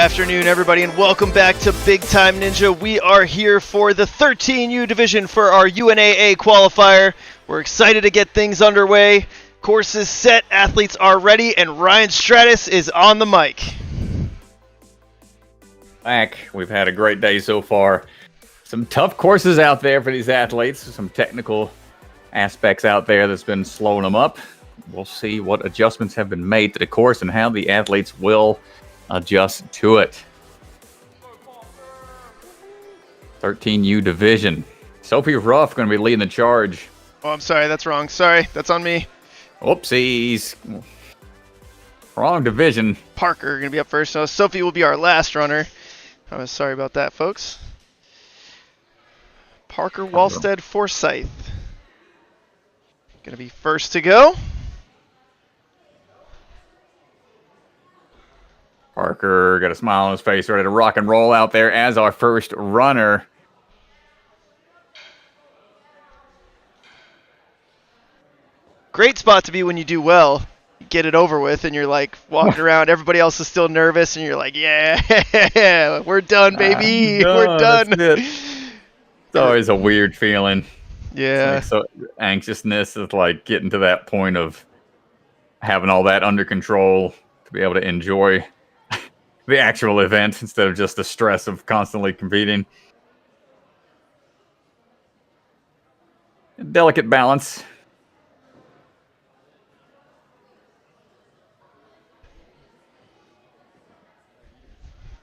afternoon, everybody, and welcome back to Big Time Ninja. We are here for the 13U division for our UNAA qualifier. We're excited to get things underway. Courses set, athletes are ready, and Ryan Stratus is on the mic. Back. We've had a great day so far. Some tough courses out there for these athletes. Some technical aspects out there that's been slowing them up. We'll see what adjustments have been made to the course and how the athletes will adjust to it. 13U division. Sophie Ruff going to be leading the charge. Oh, I'm sorry. That's wrong. Sorry. That's on me. Oopsies. Wrong division. Parker going to be up first. So Sophie will be our last runner. I'm sorry about that, folks. Parker, Walstad, Forsyth. Going to be first to go. Parker got a smile on his face, ready to rock and roll out there as our first runner. Great spot to be when you do well. You get it over with, and you're like walking around. Everybody else is still nervous, and you're like, yeah, we're done, baby. We're done. It's always a weird feeling. Yeah. Like, so anxiousness is like getting to that point of having all that under control to be able to enjoy the actual event instead of just the stress of constantly competing. Delicate balance.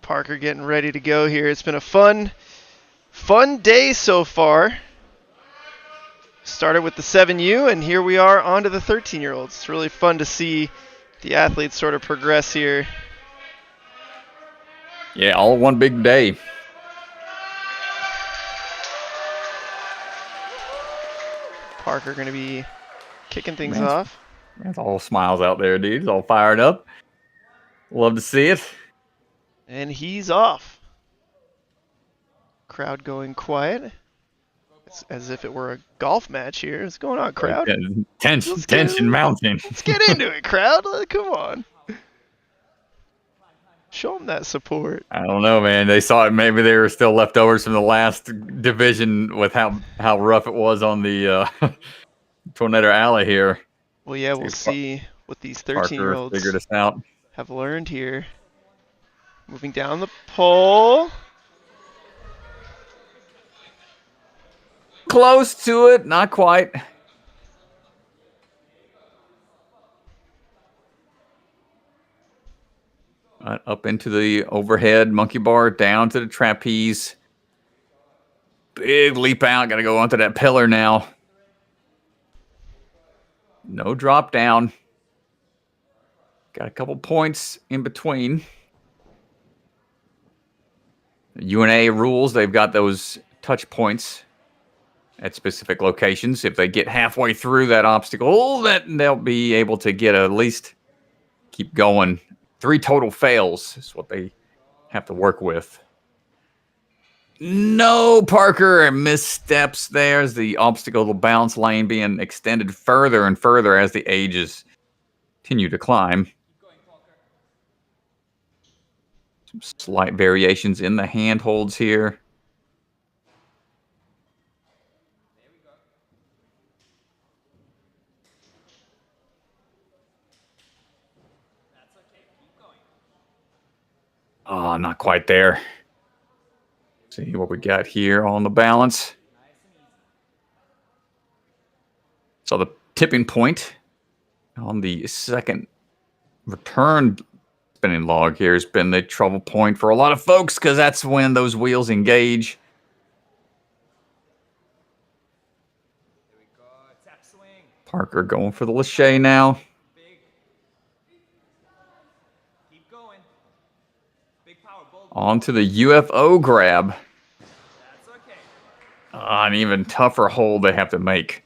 Parker getting ready to go here. It's been a fun day so far. Started with the 7U, and here we are on to the 13-year-olds. It's really fun to see the athletes sort of progress here. Yeah, all one big day. Parker going to be kicking things off. That's all smiles out there, dude. He's all fired up. Love to see it. And he's off. Crowd going quiet. It's as if it were a golf match here. What's going on, crowd? Tension mounting. Let's get into it, crowd. Come on. Show them that support. I don't know, man. They saw it. Maybe they were still leftovers from the last division with how rough it was on the Tornado Alley here. Well, yeah, we'll see what these 13-year-olds figured us out. Have learned here. Moving down the pole. Close to it, not quite. Up into the overhead monkey bar, down to the trapeze. Big leap out. Got to go onto that pillar now. No drop down. Got a couple points in between. The UNAA rules, they've got those touch points at specific locations. If they get halfway through that obstacle, then they'll be able to get at least keep going. 3 total fails is what they have to work with. No, Parker, missteps there as the obstacle, the bounce lane being extended further and further as the ages continue to climb. Some slight variations in the handholds here. Oh, not quite there. See what we got here on the balance. So the tipping point on the second return spinning log here has been the trouble point for a lot of folks because that's when those wheels engage. Parker going for the lache now. Onto the UFO grab. An even tougher hold they have to make.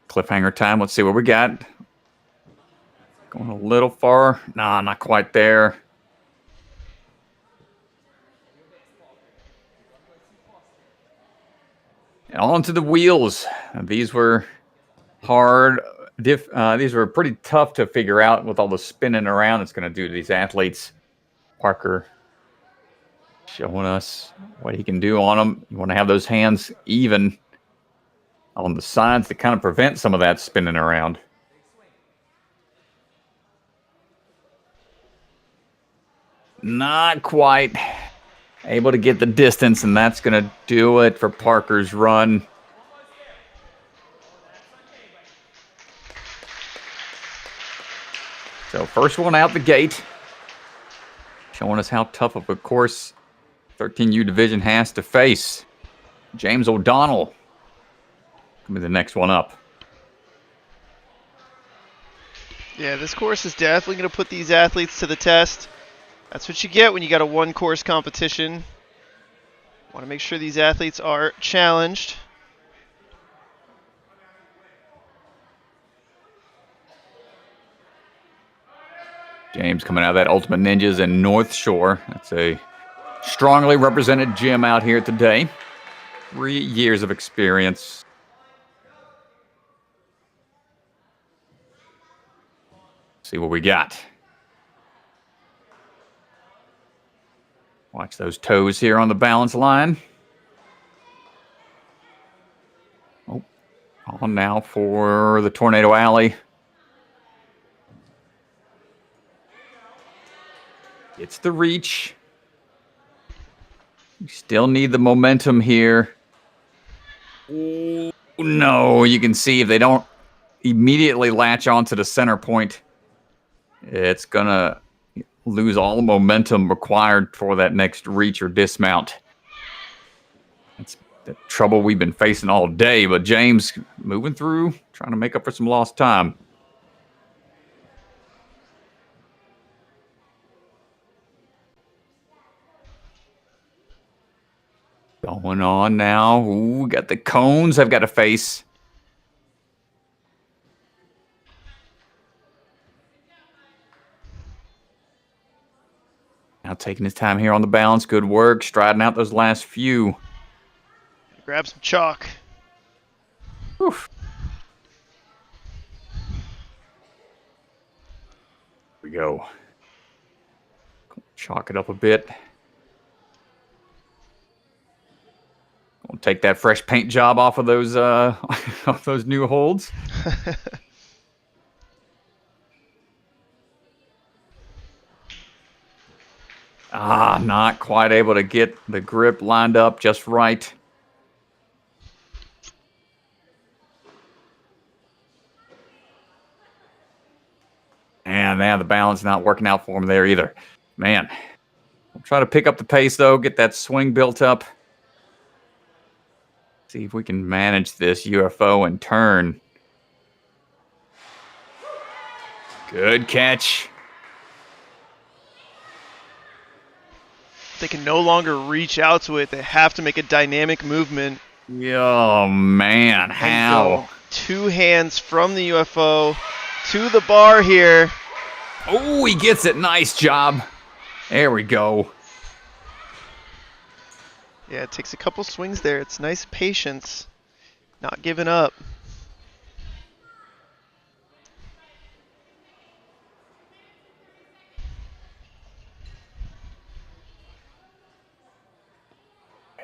Cliffhanger time. Let's see what we got. Going a little far. Nah, not quite there. And onto the wheels. These were hard. These were pretty tough to figure out with all the spinning around it's going to do to these athletes. Parker showing us what he can do on them. You want to have those hands even on the sides to kind of prevent some of that spinning around. Not quite able to get the distance, and that's going to do it for Parker's run. So first one out the gate, showing us how tough of a course 13U division has to face. James O'Donnell will be the next one up. Yeah, this course is definitely going to put these athletes to the test. That's what you get when you got a one-course competition. Want to make sure these athletes are challenged. James coming out of that Ultimate Ninjas in North Shore. That's a strongly represented gym out here today. 3 years of experience. See what we got. Watch those toes here on the balance line. Oh, on now for the Tornado Alley. It's the reach. You still need the momentum here. Ooh, no, you can see if they don't immediately latch onto the center point, it's going to lose all the momentum required for that next reach or dismount. That's the trouble we've been facing all day, but James moving through, trying to make up for some lost time. Going on now. Ooh, got the cones I've got to face. Now taking his time here on the balance. Good work. Striding out those last few. Grab some chalk. Oof. Here we go. Chalk it up a bit. We'll take that fresh paint job off of those off those new holds. Not quite able to get the grip lined up just right. And now the balance not working out for him there either. Man, we'll try to pick up the pace though, get that swing built up. See if we can manage this UFO and turn. Good catch. They can no longer reach out to it. They have to make a dynamic movement. Oh, man. How? Two hands from the UFO to the bar here. Oh, he gets it. Nice job. There we go. Yeah, it takes a couple swings there. It's nice patience. Not giving up.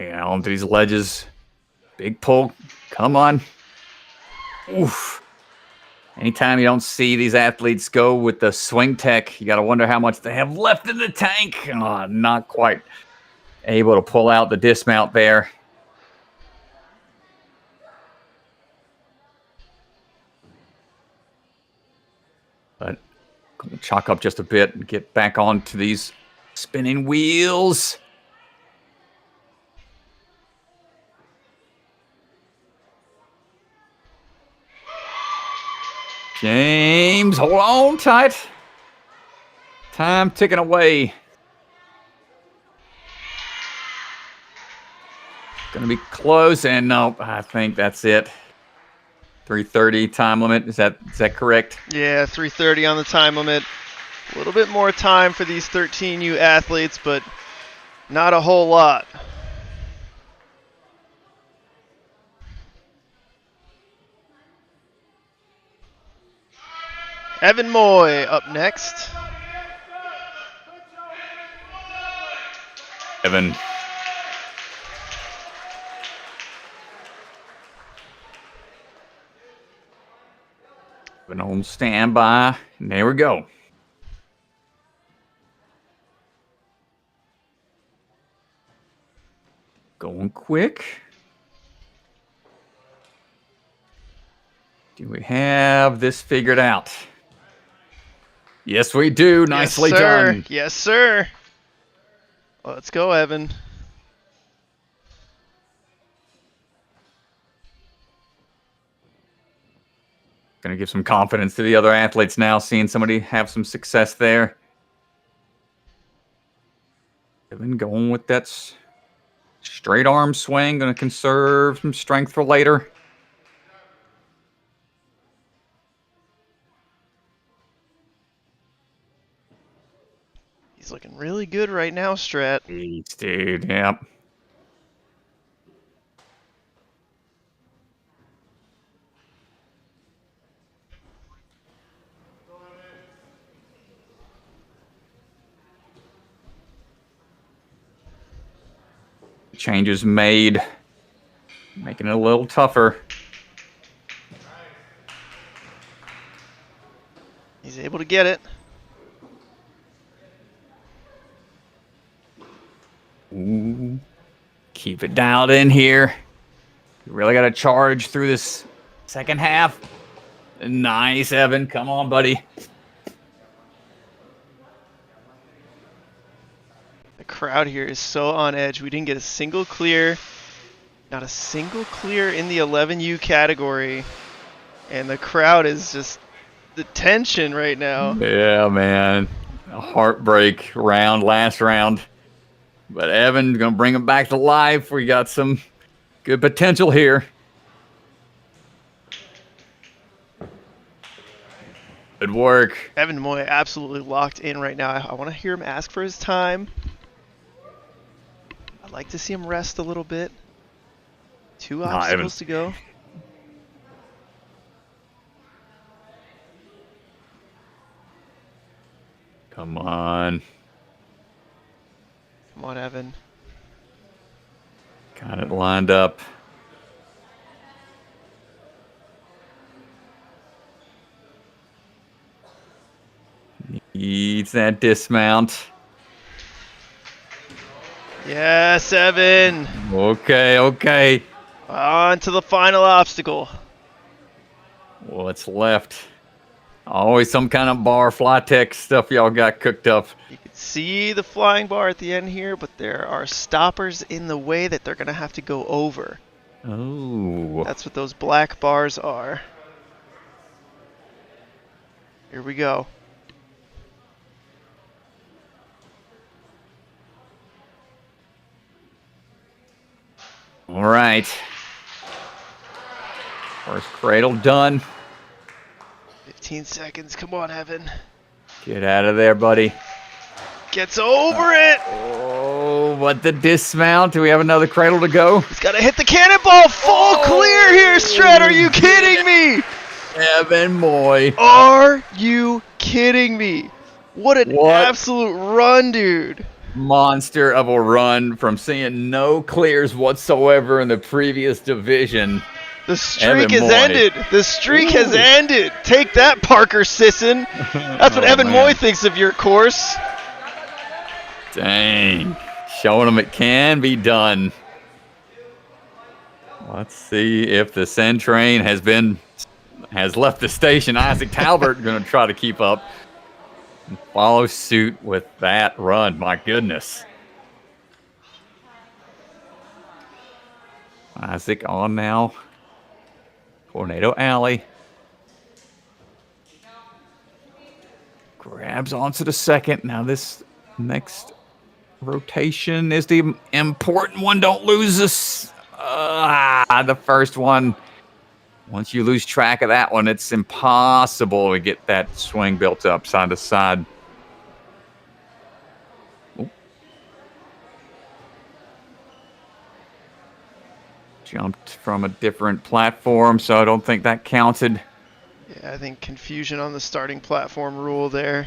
Yeah, onto these ledges. Big pull. Come on. Oof. Anytime you don't see these athletes go with the swing tech, you got to wonder how much they have left in the tank. Oh, not quite able to pull out the dismount there. But chalk up just a bit and get back onto these spinning wheels. James, hold on tight. Time ticking away. Gonna be close, and nope, I think that's it. 3:30 time limit. Is that correct? Yeah, 3:30 on the time limit. A little bit more time for these 13U athletes, but not a whole lot. Evan Moy up next. Evan. Been on standby. And there we go. Going quick. Do we have this figured out? Yes, we do. Nicely yes, sir. done. Yes, sir. Let's go, Evan. Going to give some confidence to the other athletes now, seeing somebody have some success there. Evan going with that straight arm swing. Going to conserve some strength for later. He's looking really good right now, Strat. Jeez, dude. Yep. Changes made, making it a little tougher. He's able to get it. Ooh. Keep it dialed in here. You really got to charge through this second half. Nice, Evan. Come on, buddy. The crowd here is so on edge. We didn't get a single clear. Not a single clear in the 11U category. And the crowd is just the tension right now. Yeah, man. A heartbreak round, last round. But Evan's going to bring him back to life. We got some good potential here. Good work. Evan Moy absolutely locked in right now. I want to hear him ask for his time. I'd like to see him rest a little bit. 2 obstacles to go. Come on. Come on, Evan. Got it lined up. Needs that dismount. Yes, Evan. Okay, okay. On to the final obstacle. What's left? Always some kind of bar, fly tech stuff y'all got cooked up. You can see the flying bar at the end here, but there are stoppers in the way that they're going to have to go over. Oh. That's what those black bars are. Here we go. All right. First cradle done. 15 seconds. Come on, Evan. Get out of there, buddy. Gets over it. Oh, but the dismount. Do we have another cradle to go? He's got to hit the cannonball. Full clear here, Strat. Are you kidding me? Evan Moy. Are you kidding me? What an absolute run, dude. Monster of a run from seeing no clears whatsoever in the previous division. The streak has ended. The streak has ended. Take that, Parker Sisson. That's what Evan Moy thinks of your course. Dang. Showing them it can be done. Let's see if the Sen train has left the station. Isaac Talbert going to try to keep up and follow suit with that run. My goodness. Isaac on now. Tornado Alley. Grabs onto the second. Now this next rotation is the important one. Don't lose this. The first one. Once you lose track of that one, it's impossible to get that swing built up side to side. Ooh. Jumped from a different platform, so I don't think that counted. Yeah, I think confusion on the starting platform rule there.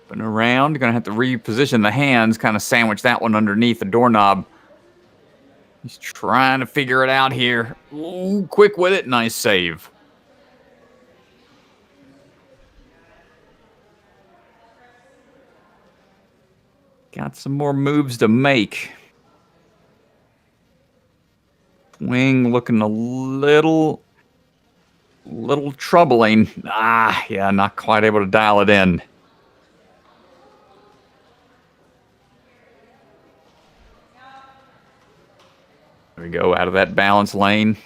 Been around, gonna have to reposition the hands, kind of sandwich that one underneath the doorknob. He's trying to figure it out here. Ooh, quick with it, nice save. Got some more moves to make. Wing looking a little troubling. Yeah, not quite able to dial it in. There we go, out of that balance lane.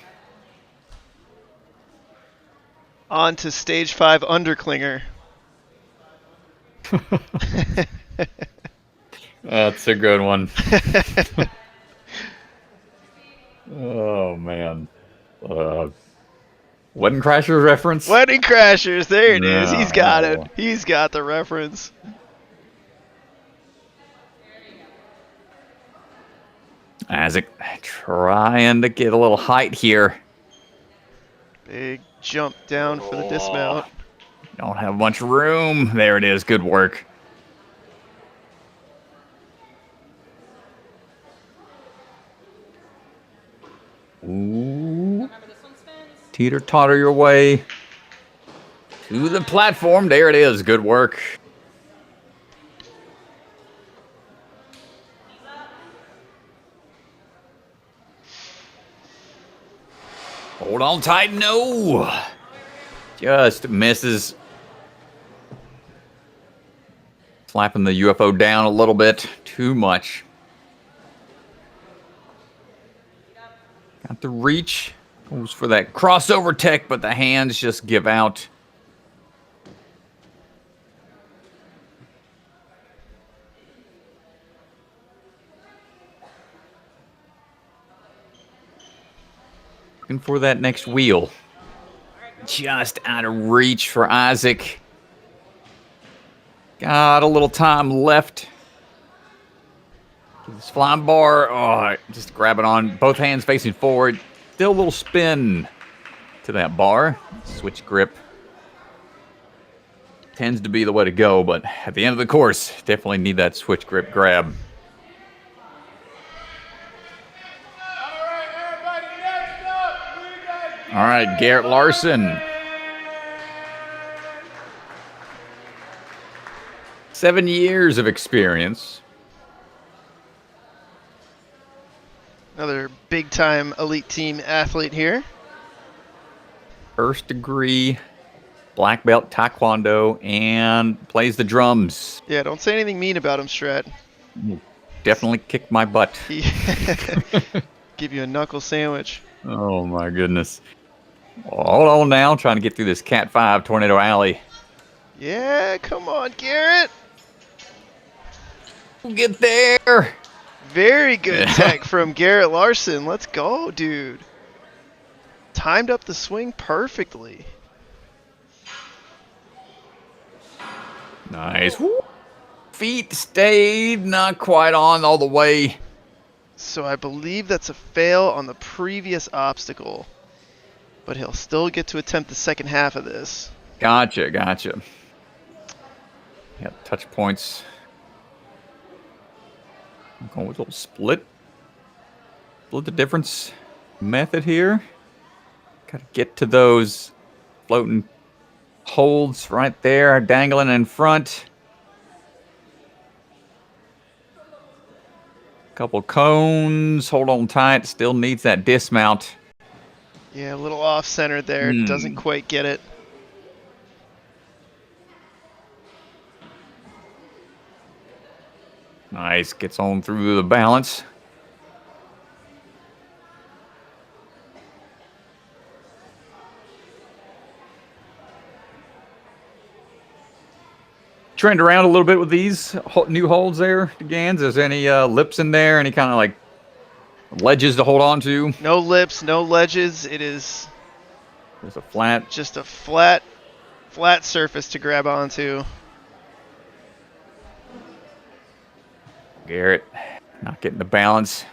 On to stage 5 underclinger. That's a good one. Oh, man. Wedding Crashers reference? Wedding Crashers, there it is. He's got it. He's got the reference. Isaac trying to get a little height here. Big jump down for the dismount. Don't have much room. There it is. Good work. Ooh. Teeter-totter your way to the platform. There it is. Good work. Hold on tight. No. Just misses. Slapping the UFO down a little bit. Too much. Got the reach. Goes for that crossover tech, but the hands just give out. Looking for that next wheel. Just out of reach for Isaac. Got a little time left. This flying bar. Oh, just grab it on. Both hands facing forward. Still a little spin to that bar. Switch grip tends to be the way to go, but at the end of the course, definitely need that switch grip grab. All right, Garrett Larson. 7 years of experience. Another big-time elite team athlete here. First degree black belt taekwondo and plays the drums. Yeah, don't say anything mean about him, Strat. Definitely kicked my butt. Give you a knuckle sandwich. Oh my goodness. Hold on now, trying to get through this Cat 5 Tornado Alley. Yeah, come on, Garrett. We'll get there. Very good tech from Garrett Larson. Let's go, dude. Timed up the swing perfectly. Nice. Woo. Feet stayed not quite on all the way. So I believe that's a fail on the previous obstacle. But he'll still get to attempt the second half of this. Gotcha. Yeah, touch points. I'm going with a little split. Split the difference method here. Got to get to those floating holds right there, dangling in front. Couple cones. Hold on tight. Still needs that dismount. Yeah, a little off-center there. Doesn't quite get it. Nice. Gets on through the balance. Trend around a little bit with these new holds there, Gans. Is there any lips in there? Any kind of like ledges to hold on to? No lips, no ledges. It is just a flat surface to grab onto. Garrett Not getting the balance.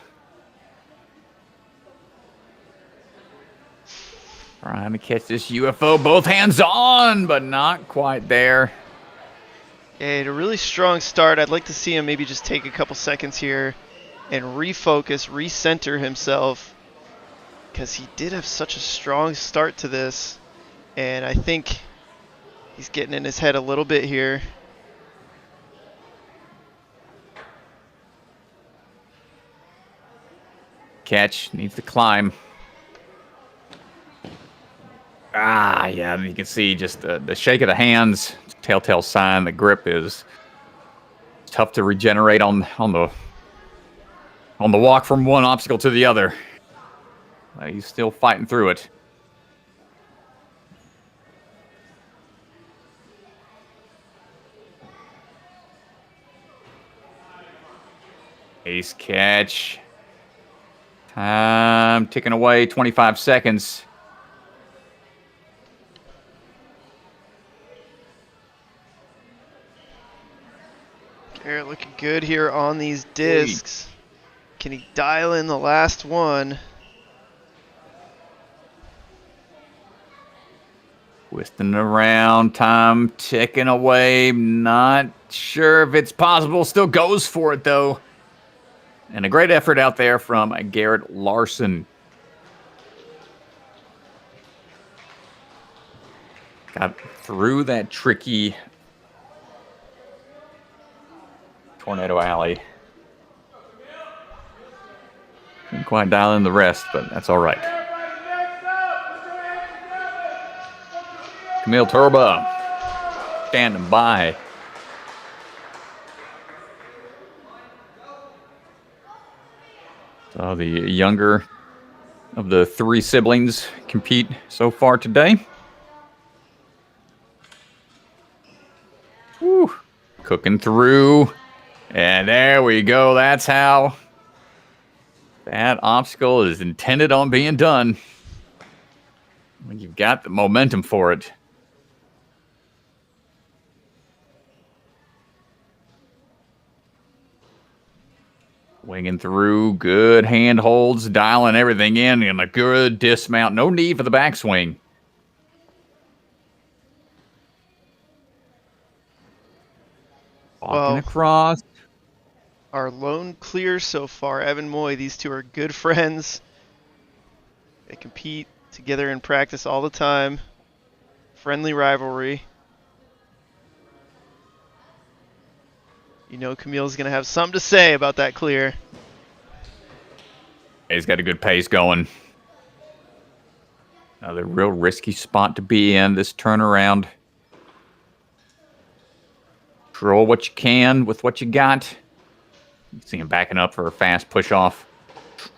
Trying to catch this UFO, both hands on, but not quite there. Yeah, a really strong start. I'd like to see him maybe just take a couple seconds here and refocus, recenter himself, because he did have such a strong start to this, and I think he's getting in his head a little bit here. Catch, needs to climb. Ah, yeah, you can see just the shake of the hands, telltale sign the grip is tough to regenerate on the walk from one obstacle to the other. He's still fighting through it. Ace catch. Time ticking away, 25 seconds. Garrett looking good here on these discs. Can he dial in the last one? Twisting around, time ticking away. Not sure if it's possible. Still goes for it, though. And a great effort out there from Garrett Larson. Got through that tricky Tornado Alley. Couldn't quite dial in the rest, but that's all right. Kamil Turba standing by. So the younger of the three siblings compete so far today. Woo. Cooking through. And there we go. That's how that obstacle is intended on being done. When you've got the momentum for it. Winging through, good hand holds, dialing everything in, and a good dismount. No need for the backswing. Walking across. Our lone clear so far, Evan Moy. These two are good friends. They compete together in practice all the time. Friendly rivalry. You know Kamil's going to have something to say about that clear. He's got a good pace going. Another real risky spot to be in, this turnaround. Control what you can with what you got. You see him backing up for a fast push-off.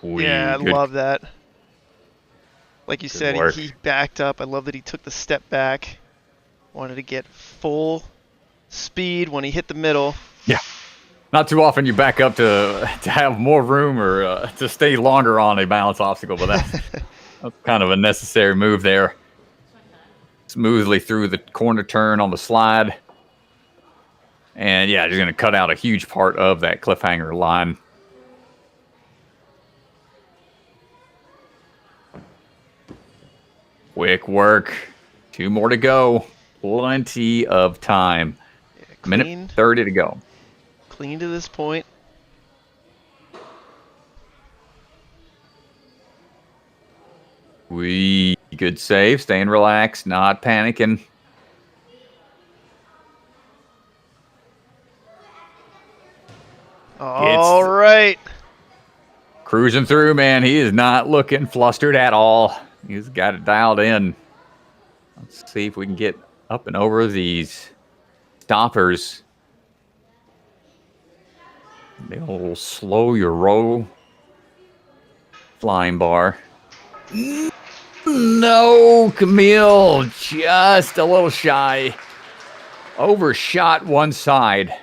Yeah, I love that. Like you said, work. he backed up. I love that he took the step back. Wanted to get full speed when he hit the middle. Yeah. Not too often you back up to have more room or to stay longer on a balance obstacle, but that's kind of a necessary move there. Smoothly through the corner turn on the slide. And yeah, just going to cut out a huge part of that cliffhanger line. Quick work. 2 more to go. Plenty of time. Yeah, clean, minute 30 to go. Clean to this point. Good save. Staying relaxed. Not panicking. All right. Cruising through, man. He is not looking flustered at all. He's got it dialed in. Let's see if we can get up and over these stoppers. The old slow your roll flying bar. No, Kamil. Just a little shy. Overshot one side.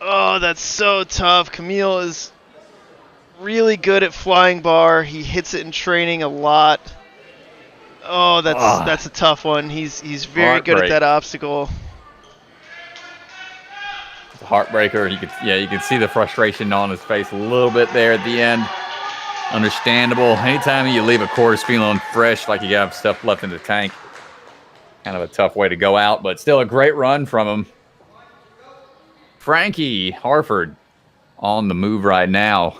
Oh, that's so tough. Kamil is really good at flying bar. He hits it in training a lot. Oh, that's a tough one. He's very good at that obstacle. heartbreaker. You could see the frustration on his face a little bit there at the end. Understandable. Anytime you leave a course feeling fresh, like you have stuff left in the tank, kind of a tough way to go out, but still a great run from him. Frankie Harford on the move right now.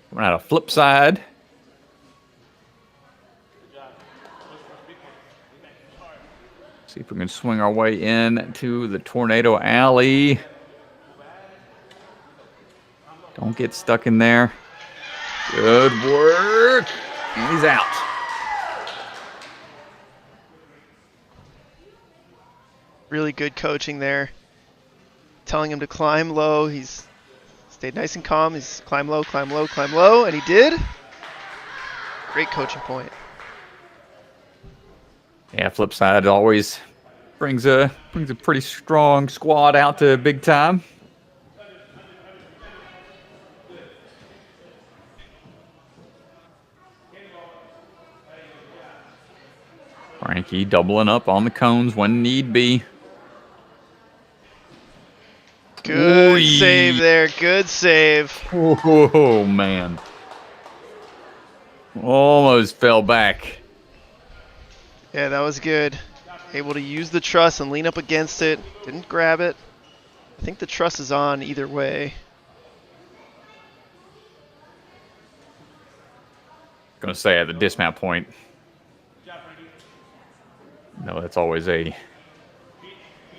Coming out of flip side. See if we can swing our way in to the Tornado Alley. Don't get stuck in there. Good work. And he's out. Really good coaching there. Telling him to climb low. He's stayed nice and calm. He's climb low, climb low, climb low, and he did. Great coaching point. Yeah, flip side always brings a pretty strong squad out to big time. Frankie doubling up on the cones when need be. Good save there. Good save. Oh, man. Almost fell back. Yeah, that was good. Able to use the truss and lean up against it. Didn't grab it. I think the truss is on either way. Gonna say at the dismount point. No, that's always a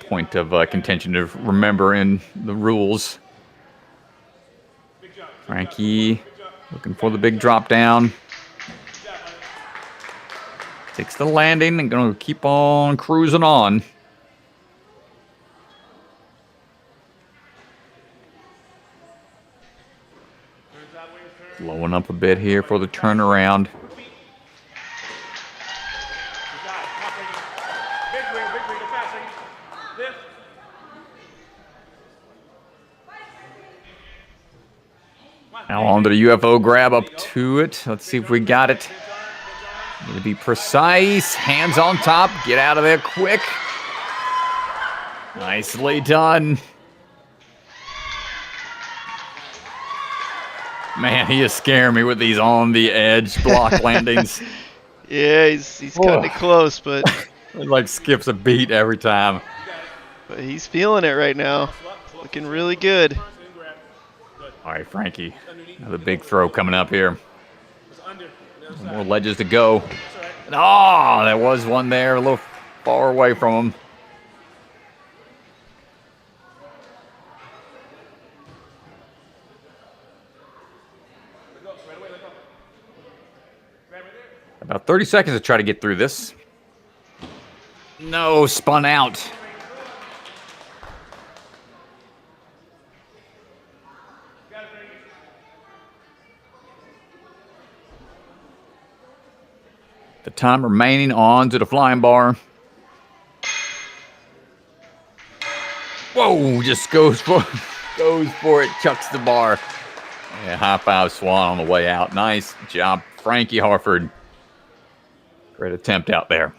point of contention to remember in the rules. Frankie looking for the big drop down. Takes the landing and gonna keep on cruising on. Blowing up a bit here for the turnaround. Now on to the UFO grab up to it. Let's see if we got it. Need to be precise. Hands on top. Get out of there quick. Nicely done. Man, he is scaring me with these on the edge block landings. Yeah, he's cutting it close, but it like skips a beat every time. But he's feeling it right now. Looking really good. All right, Frankie. Another big throw coming up here. More ledges to go. Oh, there was one there, a little far away from him. About 30 seconds to try to get through this. No, spun out. The time remaining on to the flying bar. Whoa, just goes for it, chucks the bar. Yeah, high five swan on the way out. Nice job, Frankie Harford. Great attempt out there.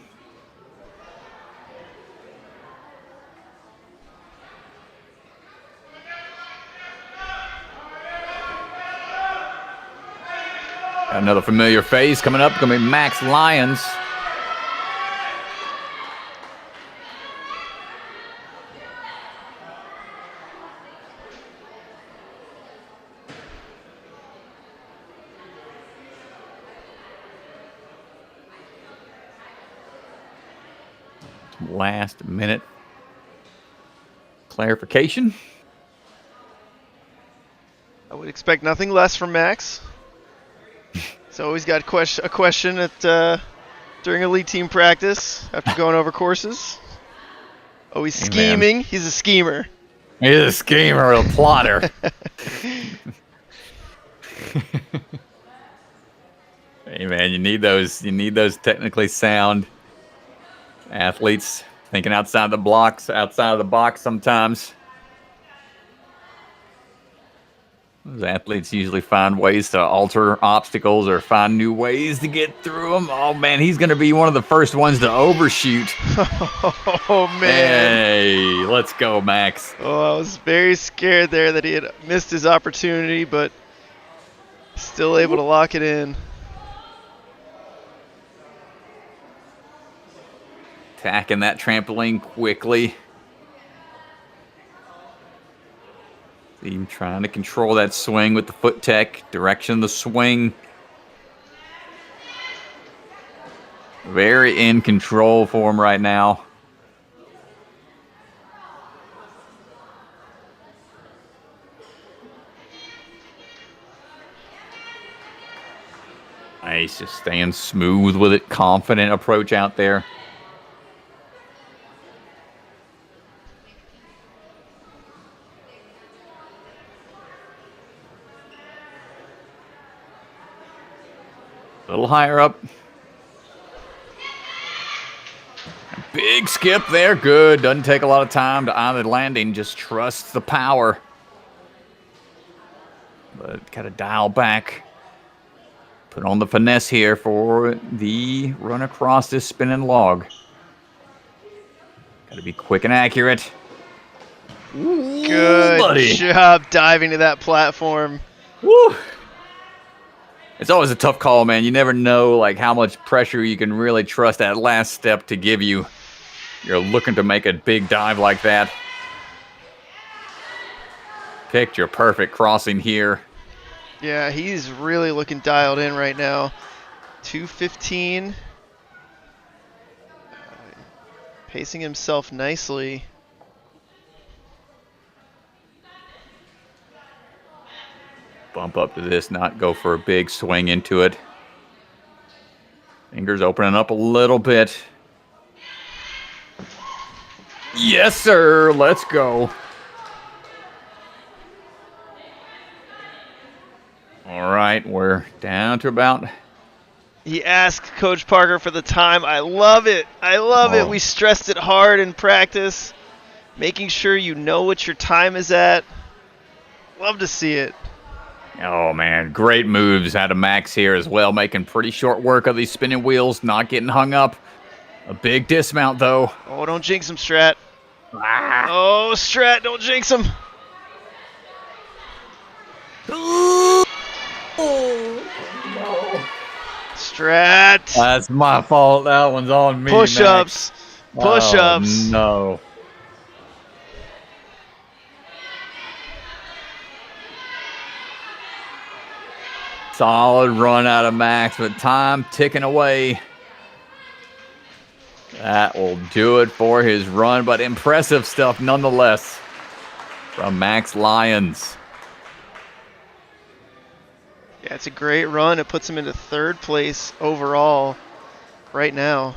Got another familiar face coming up. Going to be Max Lyons. Last minute clarification. I would expect nothing less from Max. He's always got a question at during elite team practice after going over courses. Oh, he's scheming. He's a schemer. He's a schemer, a plotter. Hey man, you need those technically sound athletes thinking outside the box sometimes. Those athletes usually find ways to alter obstacles or find new ways to get through them. Oh, man, he's going to be one of the first ones to overshoot. Oh, man. Hey, let's go, Max. Oh, I was very scared there that he had missed his opportunity, but still able to lock it in. Attacking that trampoline quickly. Even trying to control that swing with the foot tech. Direction of the swing. Very in control for him right now. Nice, just staying smooth with it. Confident approach out there. A little higher up. Big skip there. Good. Doesn't take a lot of time to either landing. Just trusts the power. But got to dial back. Put on the finesse here for the run across this spinning log. Got to be quick and accurate. Good job diving to that platform. Woo. It's always a tough call, man. You never know like how much pressure you can really trust that last step to give you. You're looking to make a big dive like that. Picked your perfect crossing here. Yeah, he's really looking dialed in right now. 2:15. Pacing himself nicely. Bump up to this, not go for a big swing into it. Fingers opening up a little bit. Yes, sir. Let's go. All right, we're down to about... He asked Coach Parker for the time. I love it. I love it. We stressed it hard in practice, making sure you know what your time is at. Love to see it. Oh, man, great moves out of Max here as well, making pretty short work of these spinning wheels, not getting hung up. A big dismount, though. Oh, don't jinx him, Strat. Oh, Strat, don't jinx him. Oh, no. Strat. That's my fault. That one's on me, Push-ups. Push-ups. Oh, no. Solid run out of Max, but time ticking away. That will do it for his run, but impressive stuff nonetheless from Max Lyons. Yeah, it's a great run. It puts him into third place overall right now.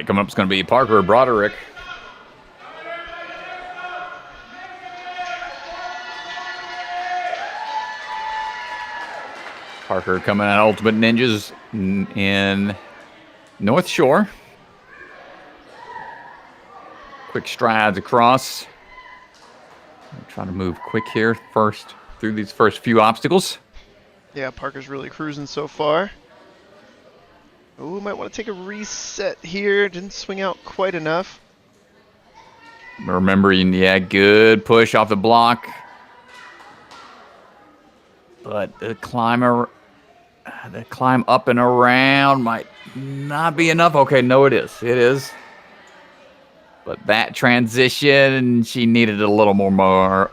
Coming up is going to be Parker Broderick. Parker coming out Ultimate Ninjas in North Shore. Quick strides across. I'm trying to move quick here first through these first few obstacles. Yeah, Parker's really cruising so far. Ooh, might want to take a reset here. Didn't swing out quite enough. Remembering, yeah, good push off the block. But the climb up and around might not be enough. Okay, no, it is. It is. But that transition, she needed a little more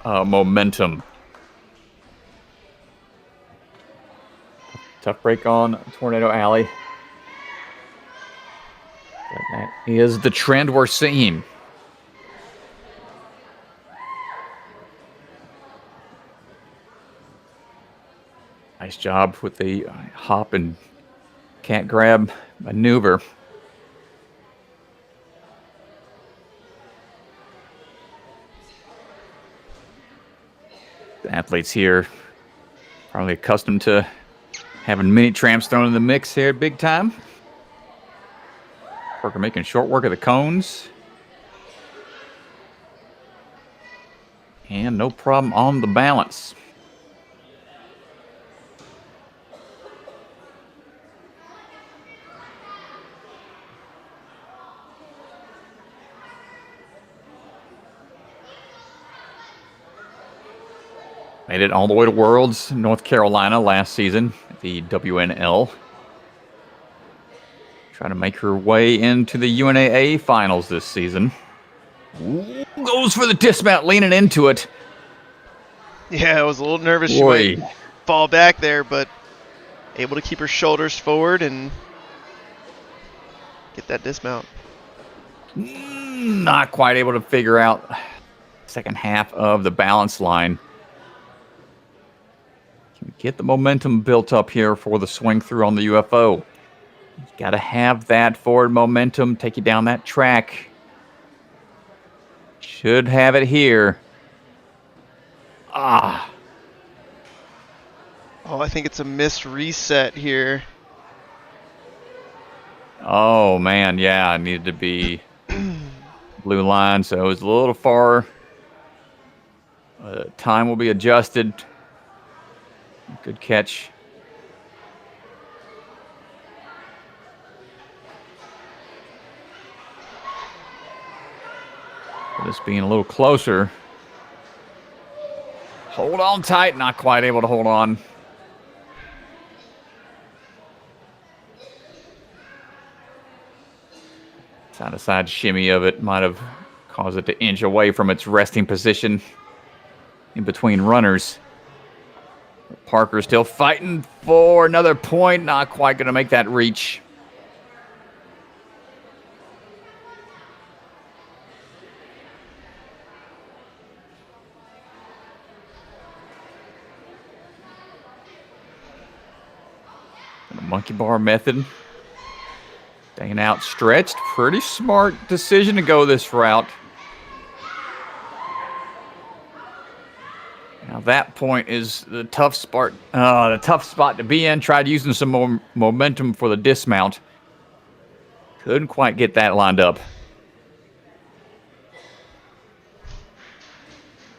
momentum. Tough break on Tornado Alley. But that is the trend we're seeing. Nice job with the hop and can't grab maneuver. The athletes here probably accustomed to having mini tramps thrown in the mix here big time. Parker making short work of the cones. And no problem on the balance. Made it all the way to Worlds, North Carolina last season, the WNL. Trying to make her way into the UNAA finals this season. Ooh, goes for the dismount, leaning into it. Yeah, I was a little nervous she might fall back there, but able to keep her shoulders forward and get that dismount. Not quite able to figure out second half of the balance line. Can we get the momentum built up here for the swing through on the UFO? You've got to have that forward momentum, take you down that track. Should have it here. Oh, I think it's a missed reset here. Oh, man, yeah, it needed to be blue line, so it was a little far. Time will be adjusted. Good catch. This being a little closer. Hold on tight, not quite able to hold on. Side to side shimmy of it might have caused it to inch away from its resting position in between runners. Parker still fighting for another point, not quite going to make that reach. The monkey bar method. Staying outstretched. Pretty smart decision to go this route. Now that point is the tough spot to be in. Tried using some more momentum for the dismount. Couldn't quite get that lined up.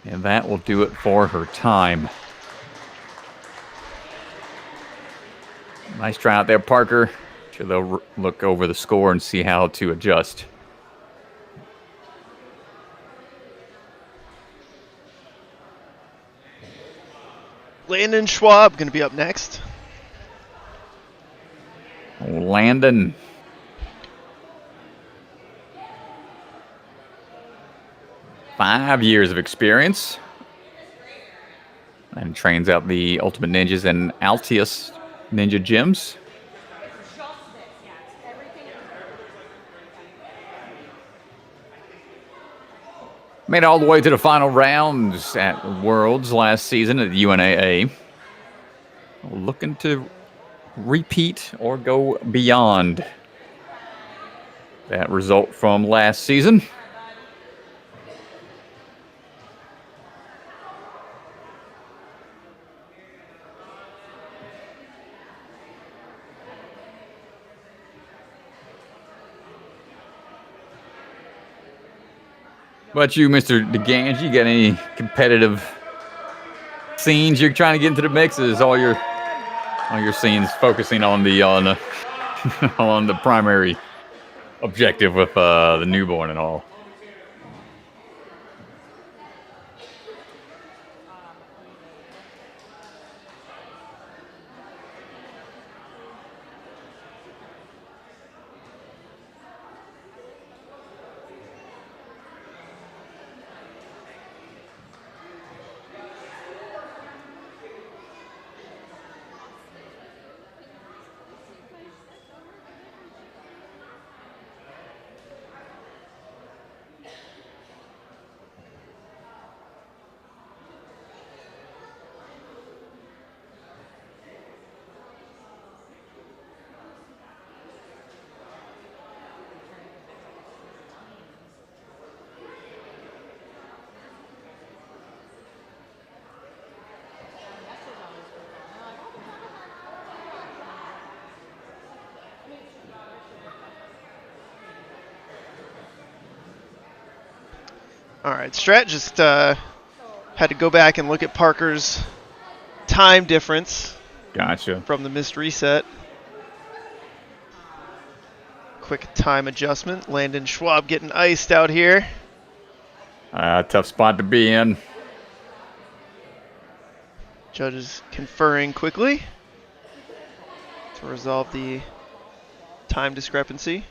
And that will do it for her time. Nice try out there, Parker. Sure they'll look over the score and see how to adjust. Landon Schwab going to be up next. Landon. Five years of experience. And trains out the Ultimate Ninjas and Altius Ninja gyms. Made it all the way to the final rounds at Worlds last season at the UNAA. Looking to repeat or go beyond that result from last season. What about you, Mr. DeGange? You got any competitive scenes you're trying to get into the mix? Is all your scenes focusing on the on the primary objective with the newborn and all? All right, Strat just had to go back and look at Parker's time difference. Gotcha. From the missed reset. Quick time adjustment. Landon Schwab getting iced out here. Tough spot to be in. Judges conferring quickly to resolve the time discrepancy.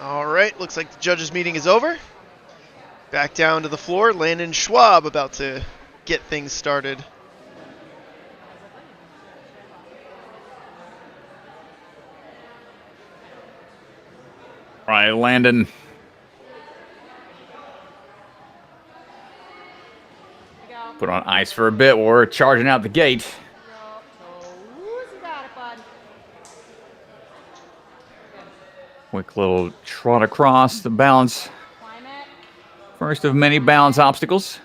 All right, looks like the judges' meeting is over. Back down to the floor, Landon Schwab about to get things started. All right, Landon. Put on ice for a bit. We're charging out the gate. Quick little trot across the balance. First of many balance obstacles.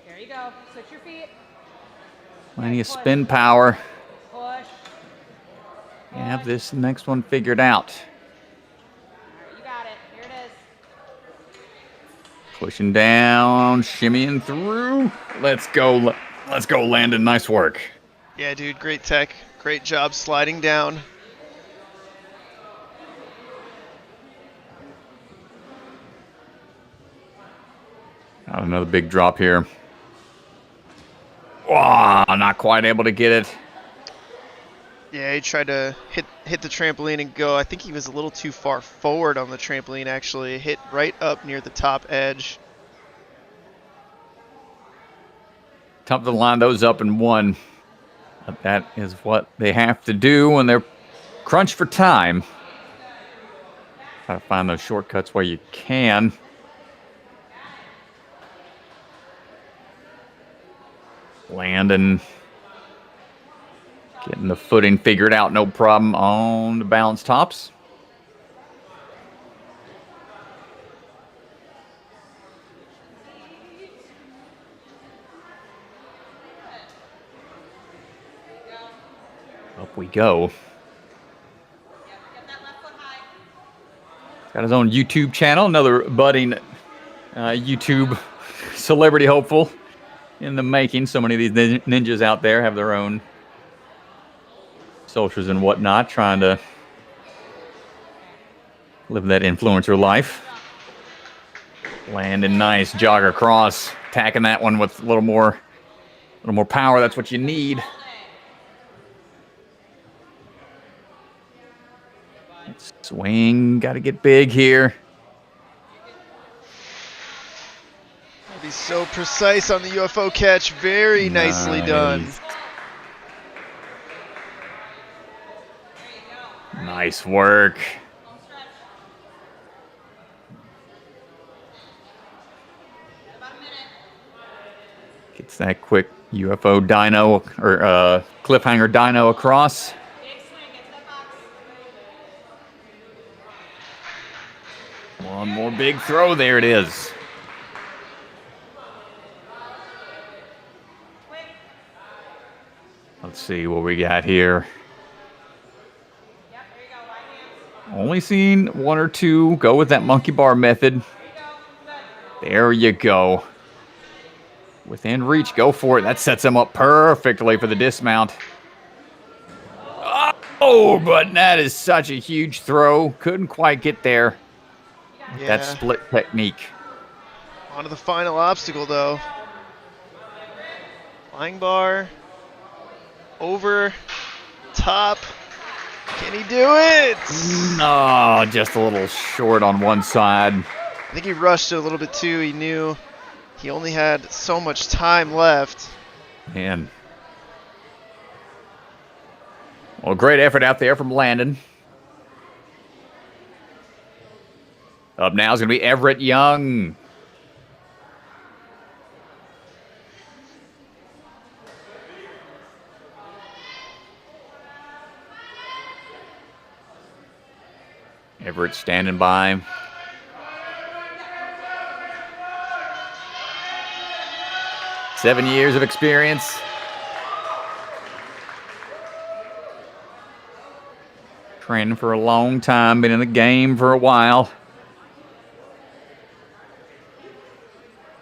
There you go. Switch your feet. Plenty of spin power. Push. You have this next one figured out. All right, you got it. Here it is. Pushing down, shimmying through. Let's go. Let's go, Landon. Nice work. Yeah, dude, great tech. Great job sliding down. Got another big drop here. Wow, not quite able to get it. Yeah, he tried to hit the trampoline and go. I think he was a little too far forward on the trampoline, actually. Hit right up near the top edge. Tough to line those up in one. But that is what they have to do when they're crunched for time. Try to find those shortcuts where you can. Landon getting the footing figured out, no problem on the balance tops. Up we go. Got his own YouTube channel, another budding YouTube celebrity hopeful in the making. So many of these ninjas out there have their own socials and whatnot, trying to live that influencer life. Landon, nice jogger cross, attacking that one with a little more power. That's what you need. Swing, got to get big here. He's so precise on the UFO catch. Very nicely done. Nice work. Gets that quick UFO dyno or cliffhanger dyno across. One more big throw. There it is. Let's see what we got here. Only seen one or two go with that monkey bar method. There you go. Within reach, go for it. That sets him up perfectly for the dismount. Oh, but that is such a huge throw. Couldn't quite get there. Yeah. That split technique. On to the final obstacle, though. Flying bar. Over. Top. Can he do it? No, just a little short on one side. I think he rushed it a little bit too. He knew he only had so much time left. Man. Well, great effort out there from Landon. Up now is going to be Everett Young. Everett standing by. Seven years of experience. Training for a long time, been in the game for a while.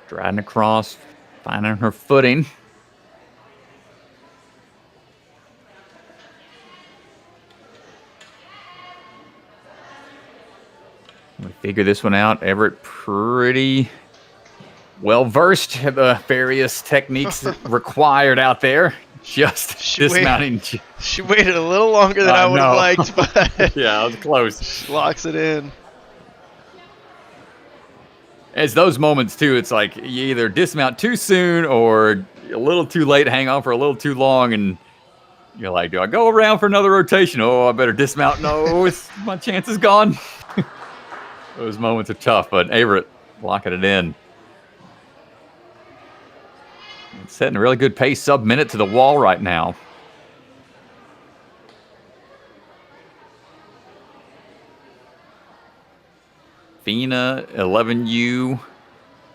Driving across, finding her footing. We figure this one out. Everett pretty well versed in the various techniques required out there. Just dismounting. She waited a little longer than I would have liked, but yeah, it was close. Locks it in. It's those moments too. It's like you either dismount too soon or a little too late, hang on for a little too long, and you're like, do I go around for another rotation? Oh, I better dismount. No, my chance is gone. Those moments are tough, but Everett locking it in. It's setting a really good pace, sub-minute to the wall right now. FINA 11U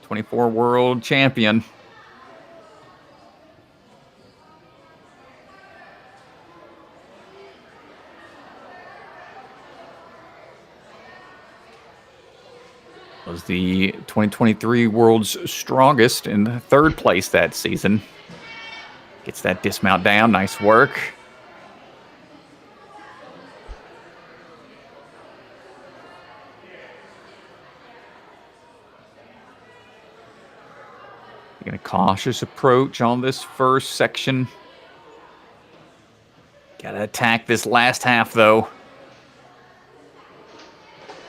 24 world champion. Was the 2023 world's strongest in third place that season. Gets that dismount down. Nice work. Taking a cautious approach on this first section. Gotta attack this last half, though.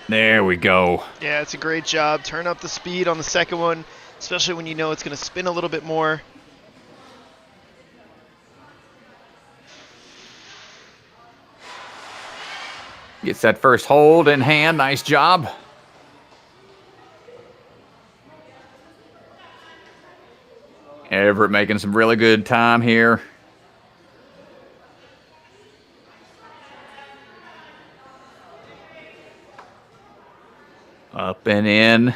There we go. Yeah, it's a great job. Turn up the speed on the second one, especially when you know it's going to spin a little bit more. Gets that first hold in hand. Nice job. Everett making some really good time here. Up and in.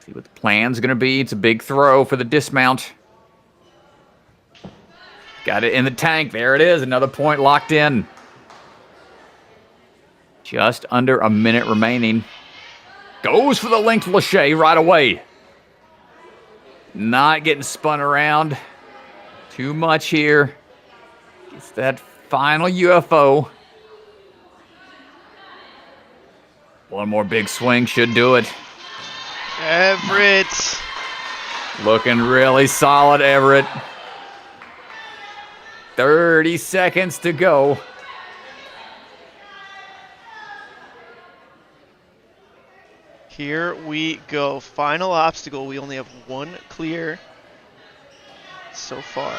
See what the plan's going to be. It's a big throw for the dismount. Got it in the tank. There it is. Another point locked in. Just under a minute remaining. Goes for the linked Lachey right away. Not getting spun around too much here. Gets that final UFO. One more big swing should do it. Everett. Looking really solid, Everett. 30 seconds to go. Here we go. Final obstacle. We only have one clear so far.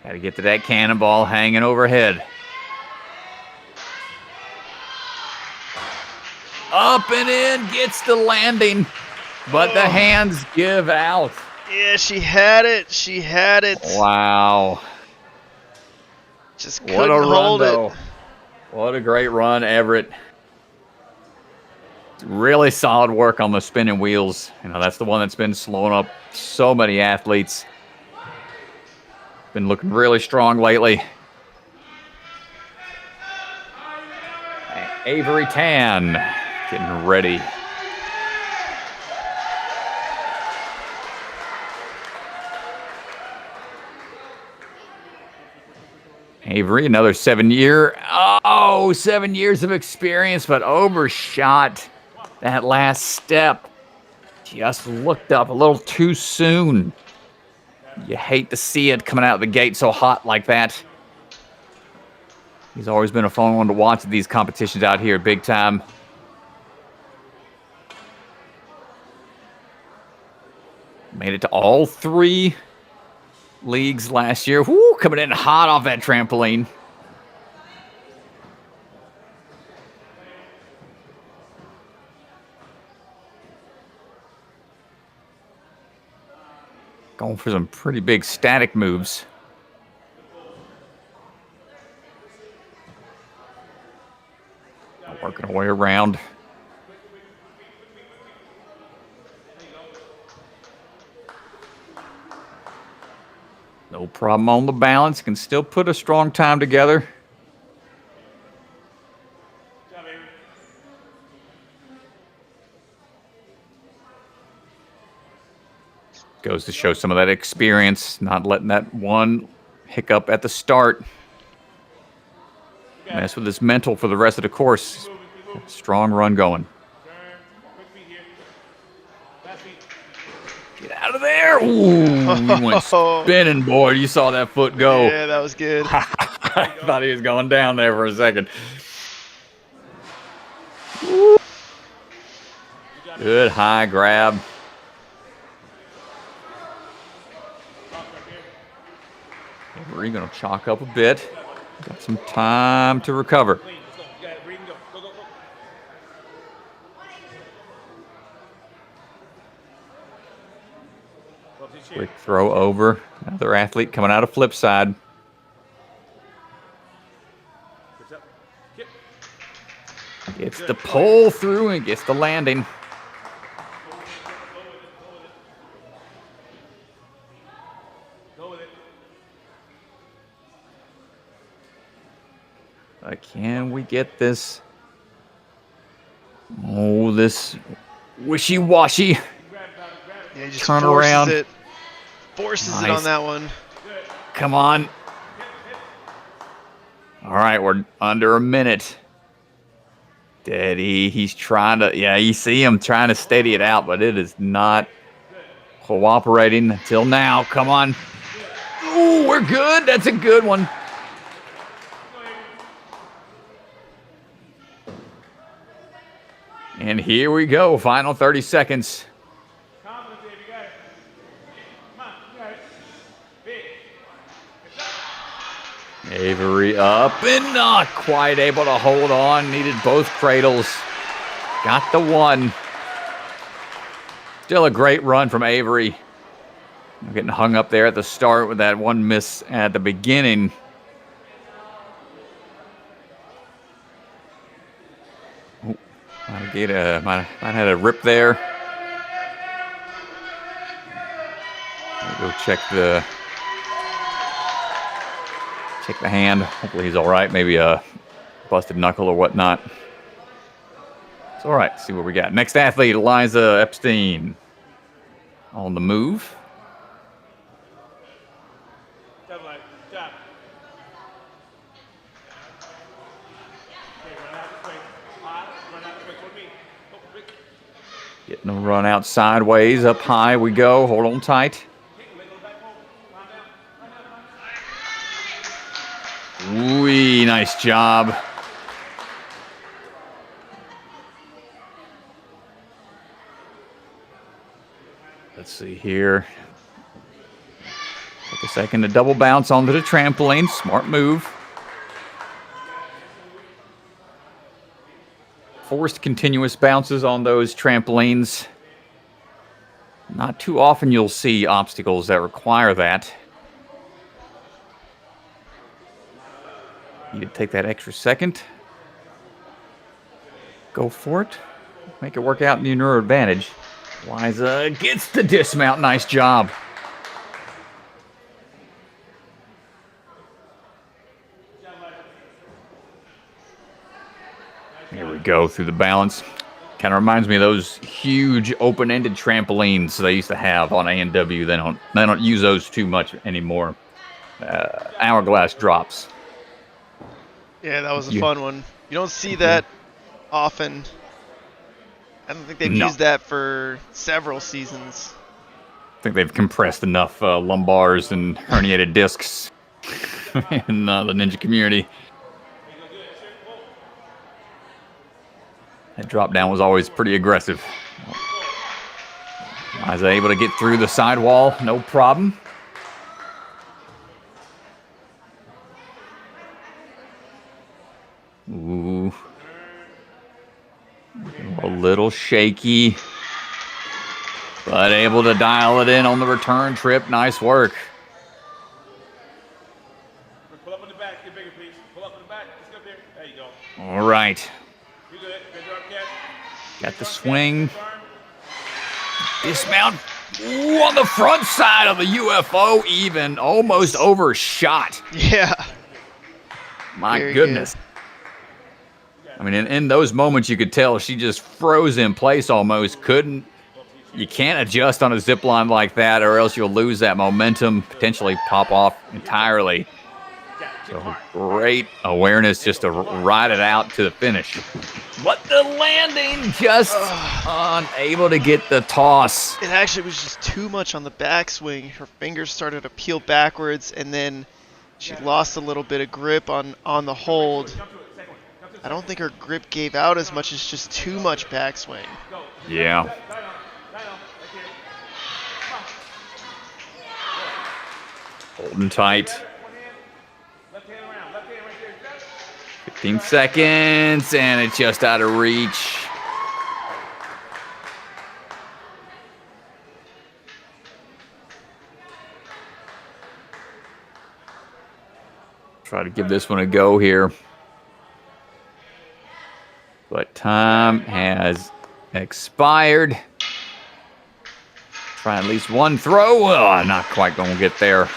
Got to get to that cannonball hanging overhead. Up and in, gets the landing, but the hands give out. Yeah, she had it. She had it. Wow. Just couldn't hold it. What a great run, Everett. Really solid work on the spinning wheels. You know, that's the one that's been slowing up so many athletes. Been looking really strong lately. Avery Tan getting ready. Avery, another 7-year. Oh, 7 years of experience, but overshot that last step. Just looked up a little too soon. You hate to see it coming out of the gate so hot like that. He's always been a fun one to watch at these competitions out here, big time. Made it to all 3 leagues last year. Woo, coming in hot off that trampoline. Going for some pretty big static moves. Working our way around. No problem on the balance. Can still put a strong time together. Goes to show some of that experience, not letting that one hiccup at the start mess with his mental for the rest of the course. Strong run going. Get out of there. Ooh, he went spinning, boy. You saw that foot go. Yeah, that was good. I thought he was going down there for a second. Good high grab. We're going to chalk up a bit. Got some time to recover. Quick throw over. Another athlete coming out of flip side. Gets the pull through and gets the landing. Can we get this? Oh, this wishy-washy. Yeah, he just turn forces around. It. Forces it on that one. Come on. All right, we're under a minute. Steady. He's trying to, yeah, you see him trying to steady it out, but it is not cooperating until now. Come on. Ooh, we're good. That's a good one. And here we go, final 30 seconds. Avery up and not quite able to hold on. Needed both cradles. Got the one. Still a great run from Avery. Getting hung up there at the start with that one miss at the beginning. Might have had a rip there. Go check the hand. Hopefully he's all right. Maybe a busted knuckle or whatnot. It's all right. See what we got. Next athlete, Eliza Epstein, on the move. Getting a run out sideways, up high we go. Hold on tight. Ooh, nice job. Let's see here. Take a second to double bounce onto the trampoline. Smart move. Forced continuous bounces on those trampolines. Not too often you'll see obstacles that require that. Need to take that extra second. Go for it. Make it work out in your advantage. Eliza gets the dismount. Nice job. Here we go through the balance. Kind of reminds me of those huge open-ended trampolines they used to have on A&W. They don't use those too much anymore. Hourglass drops. Yeah, that was a fun one. You don't see that often. I don't think they've used that for several seasons. I think they've compressed enough lumbars and herniated discs in the ninja community. That drop down was always pretty aggressive. Eliza able to get through the sidewall, no problem. Ooh. A little shaky, but able to dial it in on the return trip. Nice work. Pull up on the back, get bigger, please. Pull up on the back, let's go there. There you go. All right. You good? Good job, Cat. Got the swing. Dismount. Ooh, on the front side of the UFO, even almost overshot. Yeah. My Very goodness. Good. I mean, in those moments, you could tell she just froze in place almost. You can't adjust on a zip line like that, or else you'll lose that momentum, potentially pop off entirely. So great awareness just to ride it out to the finish. But the landing just unable to get the toss. It actually was just too much on the backswing. Her fingers started to peel backwards, and then she lost a little bit of grip on the hold. I don't think her grip gave out as much as just too much backswing. Yeah. Holding tight. 15 seconds, and it's just out of reach. Try to give this one a go here. But time has expired. Try at least one throw. Oh, not quite going to get there.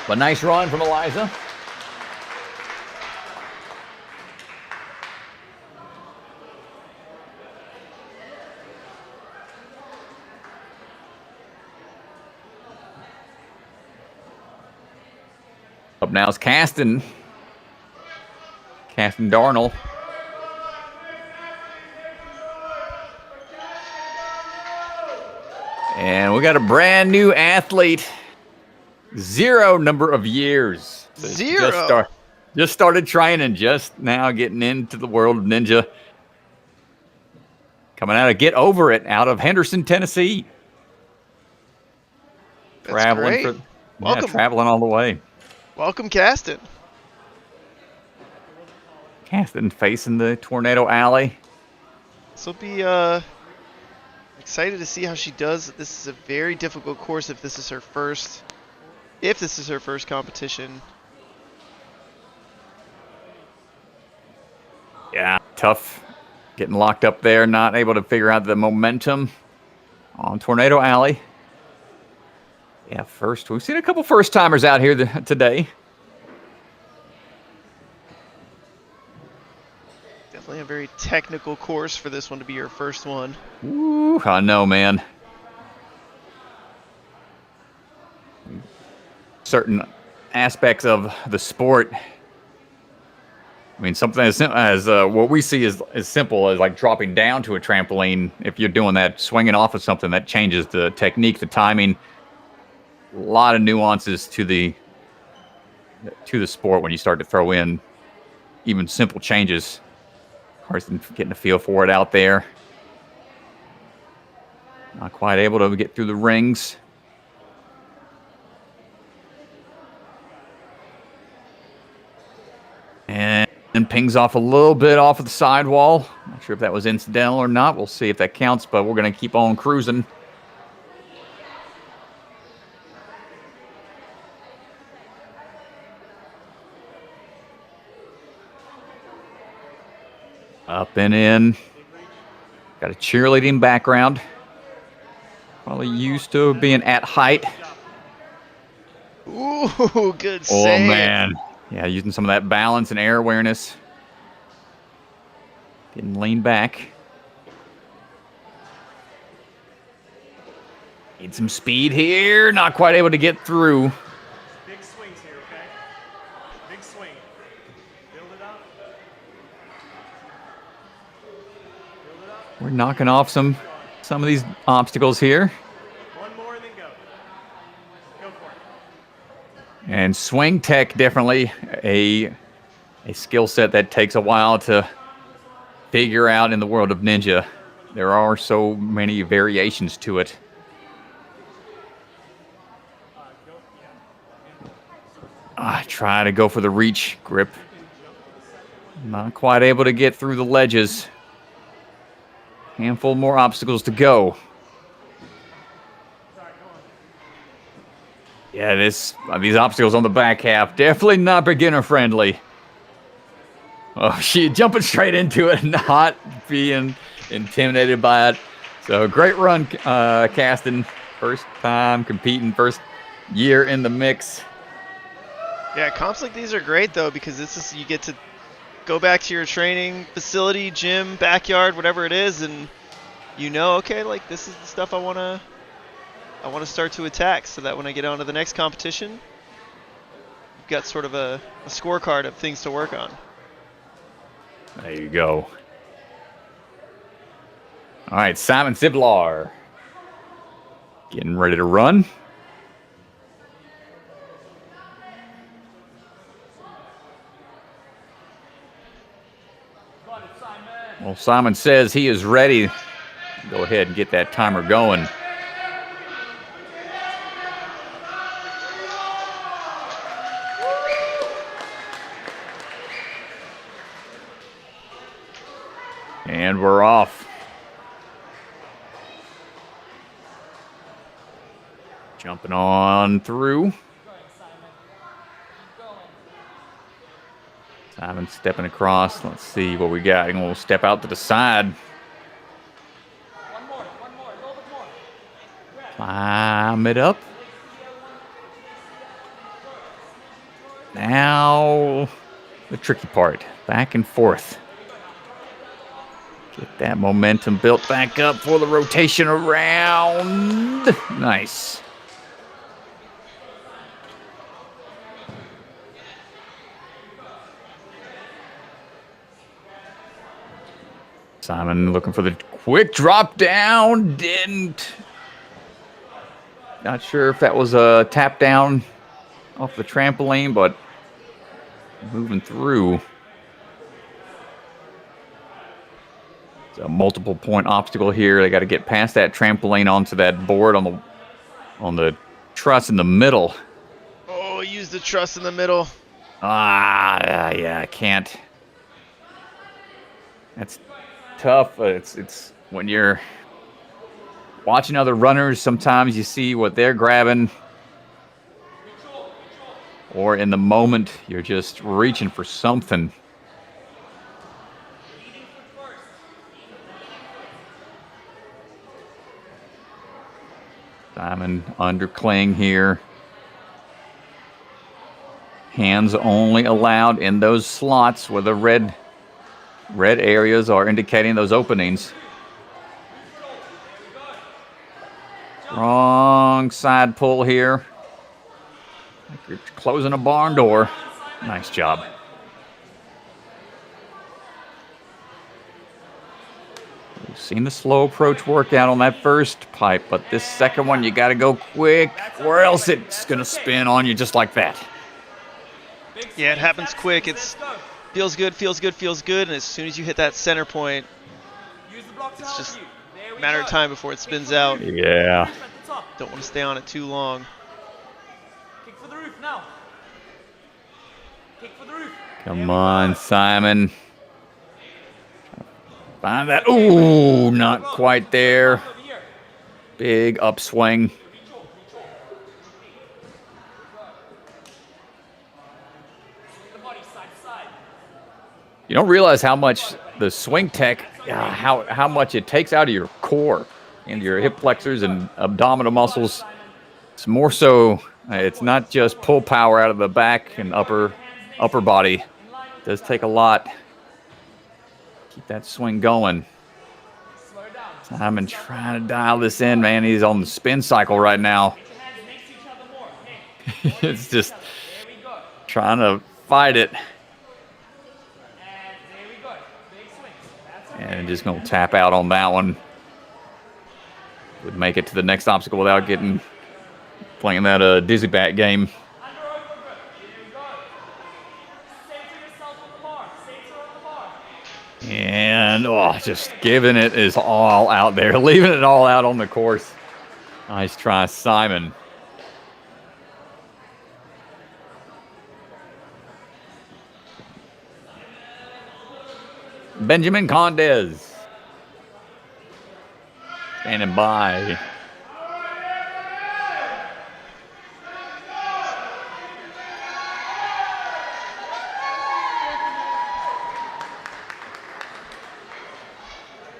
But nice run from Eliza. Up now is Kasten Darnall. And we got a brand new athlete. 0 number of years. So 0. Just started training, just now getting into the world of ninja. Coming out of Get Over It out of Henderson, Tennessee. That's traveling great. Welcome. Traveling all the way. Welcome, Kasten. Kasten facing the Tornado Alley. This will be excited to see how she does. This is a very difficult course if this is her first competition. Yeah, tough. Getting locked up there, not able to figure out the momentum on Tornado Alley. Yeah, we've seen a couple first-timers out here today. Definitely a very technical course for this one to be your first one. Ooh, I know, man. Certain aspects of the sport. I mean, something as what we see is as simple as like dropping down to a trampoline. If you're doing that, swinging off of something, that changes the technique, the timing. A lot of nuances to the sport when you start to throw in even simple changes. Carson getting a feel for it out there. Not quite able to get through the rings. And pings off a little bit off of the sidewall. Not sure if that was incidental or not. We'll see if that counts, but we're going to keep on cruising. Up and in. Got a cheerleading background. Probably used to being at height. Ooh, good Oh, save. man. Yeah, using some of that balance and air awareness. Getting leaned back. Need some speed here. Not quite able to get through. Big swings here, okay? Big swings. We're knocking off some of these obstacles here. One more and then go. Go for it. And swing tech, definitely a skill set that takes a while to figure out in the world of ninja. There are so many variations to it. I try to go for the reach grip. Not quite able to get through the ledges. Handful more obstacles to go. Yeah, these obstacles on the back half, definitely not beginner friendly. Oh, she jumping straight into it, not being intimidated by it. So great run, Kasten. First time competing, first year in the mix. Yeah, comps like these are great though because you get to go back to your training facility, gym, backyard, whatever it is, and okay, like this is the stuff I want to start to attack, so that when I get on to the next competition, you've got sort of a scorecard of things to work on. There you go. All right, Simon Zlar getting ready to run. Well, Simon says he is ready. Go ahead and get that timer going. And we're off. Jumping on through. Simon stepping across. Let's see what we got. And we'll step out to the side. One more, a little bit more. Climb it up. Now, the tricky part. Back and forth. Get that momentum built back up for the rotation around. Nice. Simon looking for the quick drop down. Didn't. Not sure if that was a tap down off the trampoline, but moving through. It's a multiple point obstacle here. They got to get past that trampoline onto that board on the truss in the middle. Oh, use the truss in the middle. Yeah, I can't. That's tough. It's when you're watching other runners, sometimes you see what they're grabbing, or in the moment you're just reaching for something. Simon undercling here. Hands only allowed in those slots where the red areas are indicating those openings. Wrong side pull here. Like you're closing a barn door. Nice job. We've seen the slow approach work out on that first pipe, but this second one you got to go quick, or else it's going to spin on you just like that. Yeah, it happens quick. It's feels good, and as soon as you hit that center point, it's just a matter of time before it spins out. Yeah. Don't want to stay on it too long. Kick for the roof now. Kick for the roof. Come on, Simon. Find that. Ooh, not quite there. Big upswing. You don't realize how much the swing tech, how much it takes out of your core and your hip flexors and abdominal muscles. It's more so, it's not just pull power out of the back and upper body. It does take a lot. Keep that swing going. Simon trying to dial this in, man. He's on the spin cycle right now. It's just trying to fight it. And just going to tap out on that one. Would make it to the next obstacle without playing that dizzy bat game. And just giving it his all out there, leaving it all out on the course. Nice try, Simon. Benjamin Condes standing by.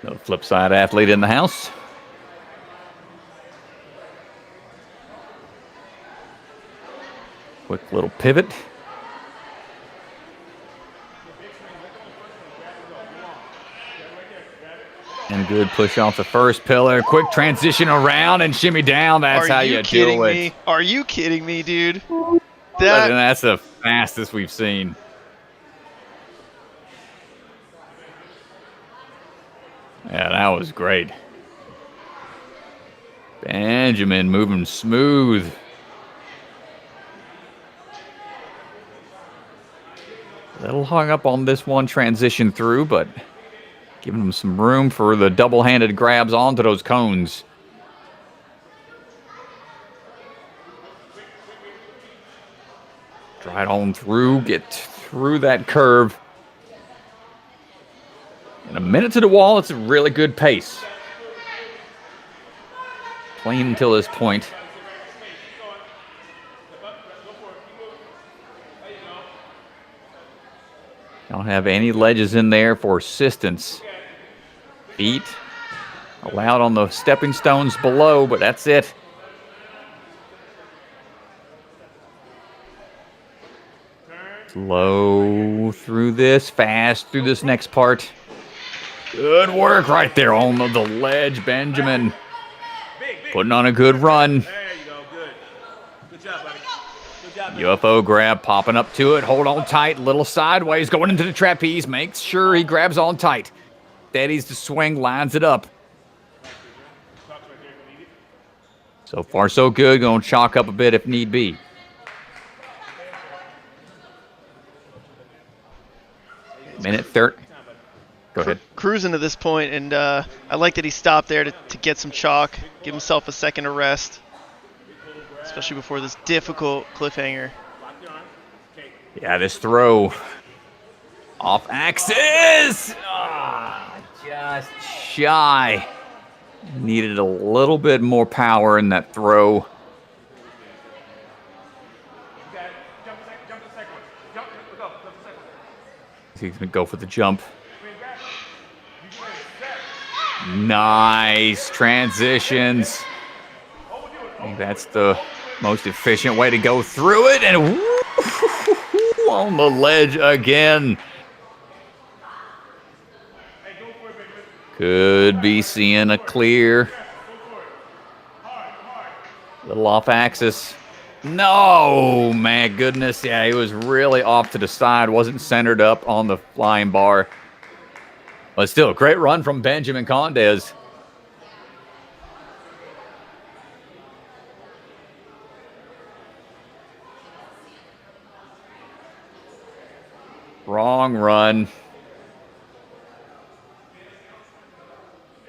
No flip side athlete in the house. Quick little pivot. And good push off the first pillar. Quick transition around and shimmy down. That's how you do it. Are you kidding me, dude? That's the fastest we've seen. Yeah, that was great. Benjamin moving smooth. A little hung up on this one transition through, but giving him some room for the double-handed grabs onto those cones. Right on through, get through that curve. In a minute to the wall, it's a really good pace. Clean until this point. Don't have any ledges in there for assistance. Feet allowed on the stepping stones below, but that's it. Slow through this, fast through this next part. Good work right there on the ledge, Benjamin. Putting on a good run. There you go, good. Good job, buddy. Good job, buddy. UFO grab, popping up to it. Hold on tight, little sideways, going into the trapeze. Makes sure he grabs on tight. Steadies the swing, lines it up. So far, so good. Going to chalk up a bit if need be. Minute 30. Go ahead. Cruising to this point, and I like that he stopped there to get some chalk, give himself a second to rest, especially before this difficult cliffhanger. Yeah, this throw off axis. Just shy. Needed a little bit more power in that throw. He's going to go for the jump. Nice transitions. I think that's the most efficient way to go through it. And on the ledge again. Could be seeing a clear. Little off axis. No, my goodness. Yeah, he was really off to the side. Wasn't centered up on the flying bar. But still, a great run from Benjamin Condes. Wrong run.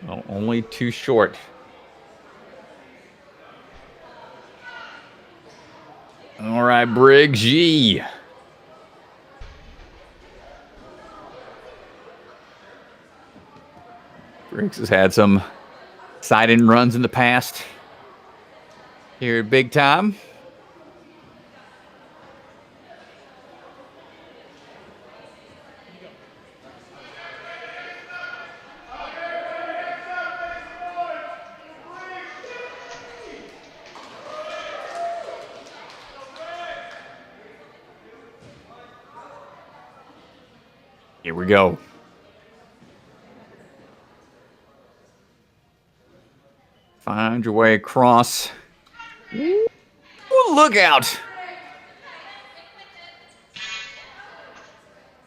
Oh, only too short. All right, Briggs G. Briggs has had some side-in runs in the past. Here at Big Time. Here we go. Find your way across. Ooh, look out.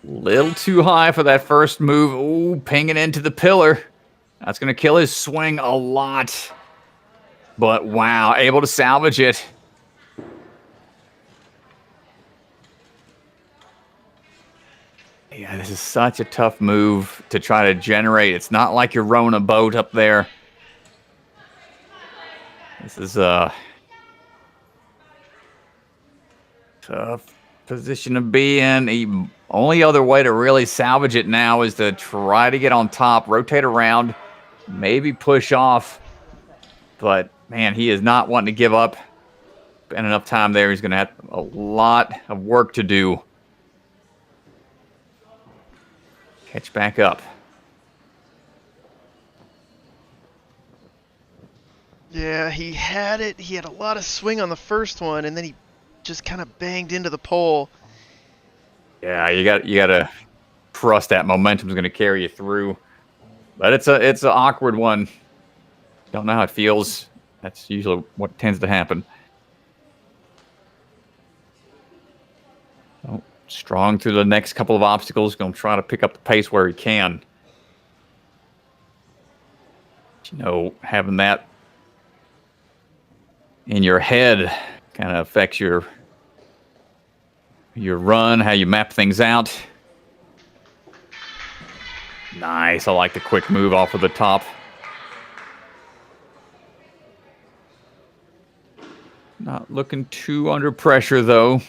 Little too high for that first move. Ooh, pinging into the pillar. That's going to kill his swing a lot. But wow, able to salvage it. Yeah, this is such a tough move to try to generate. It's not like you're rowing a boat up there. This is a tough position to be in. The only other way to really salvage it now is to try to get on top, rotate around, maybe push off. But, man, he is not wanting to give up. Spend enough time there. He's going to have a lot of work to do. Catch back up. Yeah, he had it. He had a lot of swing on the first one, and then he just kind of banged into the pole. Yeah, you got to trust that momentum's going to carry you through. But it's an awkward one. Don't know how it feels. That's usually what tends to happen. Oh, strong through the next couple of obstacles. Going to try to pick up the pace where he can. But, you know, having that in your head kind of affects your run, how you map things out. Nice. I like the quick move off of the top. Not looking too under pressure, though.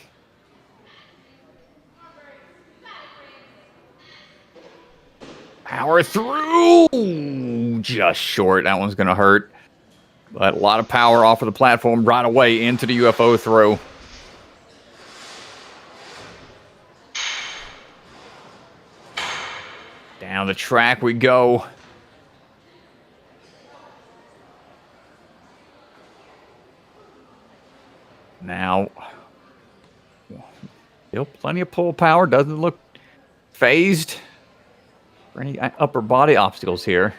Power through! Just short. That one's going to hurt. But a lot of power off of the platform right away into the UFO throw. Down the track we go. Now, still plenty of pull power. Doesn't look phased for any upper body obstacles here.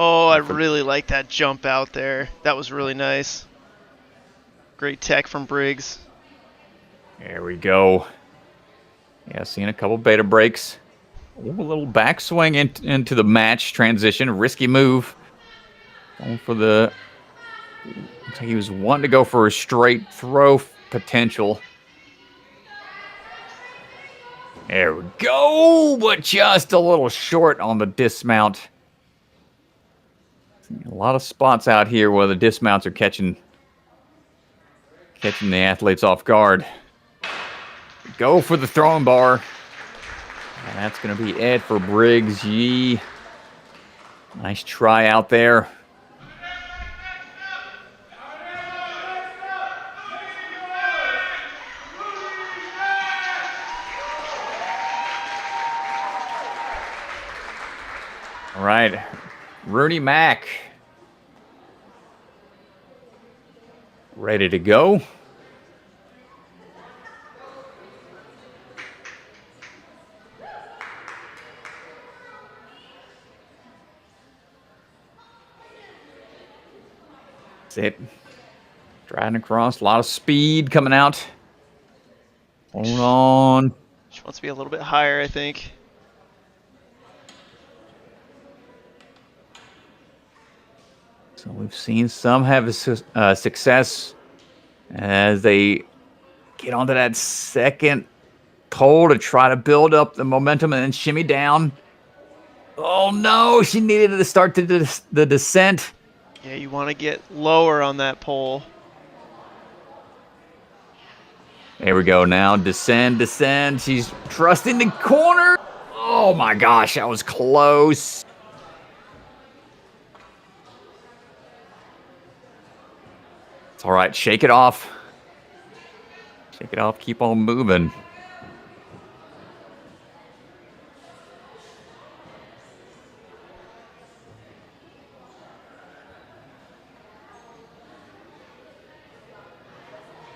Oh, I really like that jump out there. That was really nice. Great tech from Briggs. There we go. Yeah, seeing a couple beta breaks. Ooh, a little backswing into the match transition. Risky move. Going for the... Looks like he was wanting to go for a straight throw potential. There we go, but just a little short on the dismount. A lot of spots out here where the dismounts are catching the athletes off guard. Go for the throwing bar. And that's going to be it for Briggs G. Nice try out there. All right, Rooney Mack. Ready to go. That's it. Driving across, a lot of speed coming out. Hold on. She wants to be a little bit higher, I think. So we've seen some have success as they get onto that second pole to try to build up the momentum and then shimmy down. Oh no, she needed to start the descent. Yeah, you want to get lower on that pole. There we go now. Descend, descend. She's trusting the corner. Oh my gosh, that was close. It's all right. Shake it off. Shake it off. Keep on moving.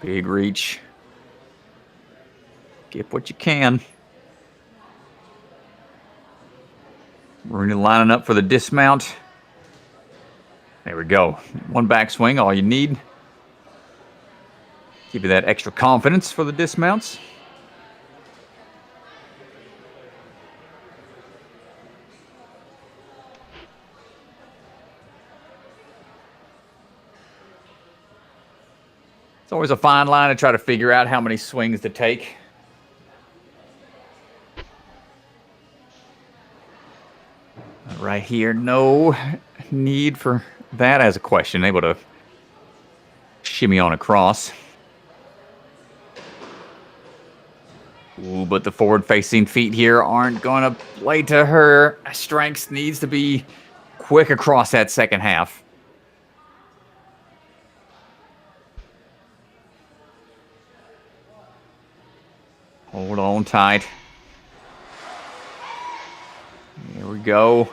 Big reach. Get what you can. Rooney lining up for the dismount. There we go. One backswing, all you need. Give you that extra confidence for the dismounts. It's always a fine line to try to figure out how many swings to take. Right here, no need for that as a question. Able to shimmy on across. Ooh, but the forward-facing feet here aren't going to play to her strengths. Needs to be quick across that second half. Hold on tight. Here we go.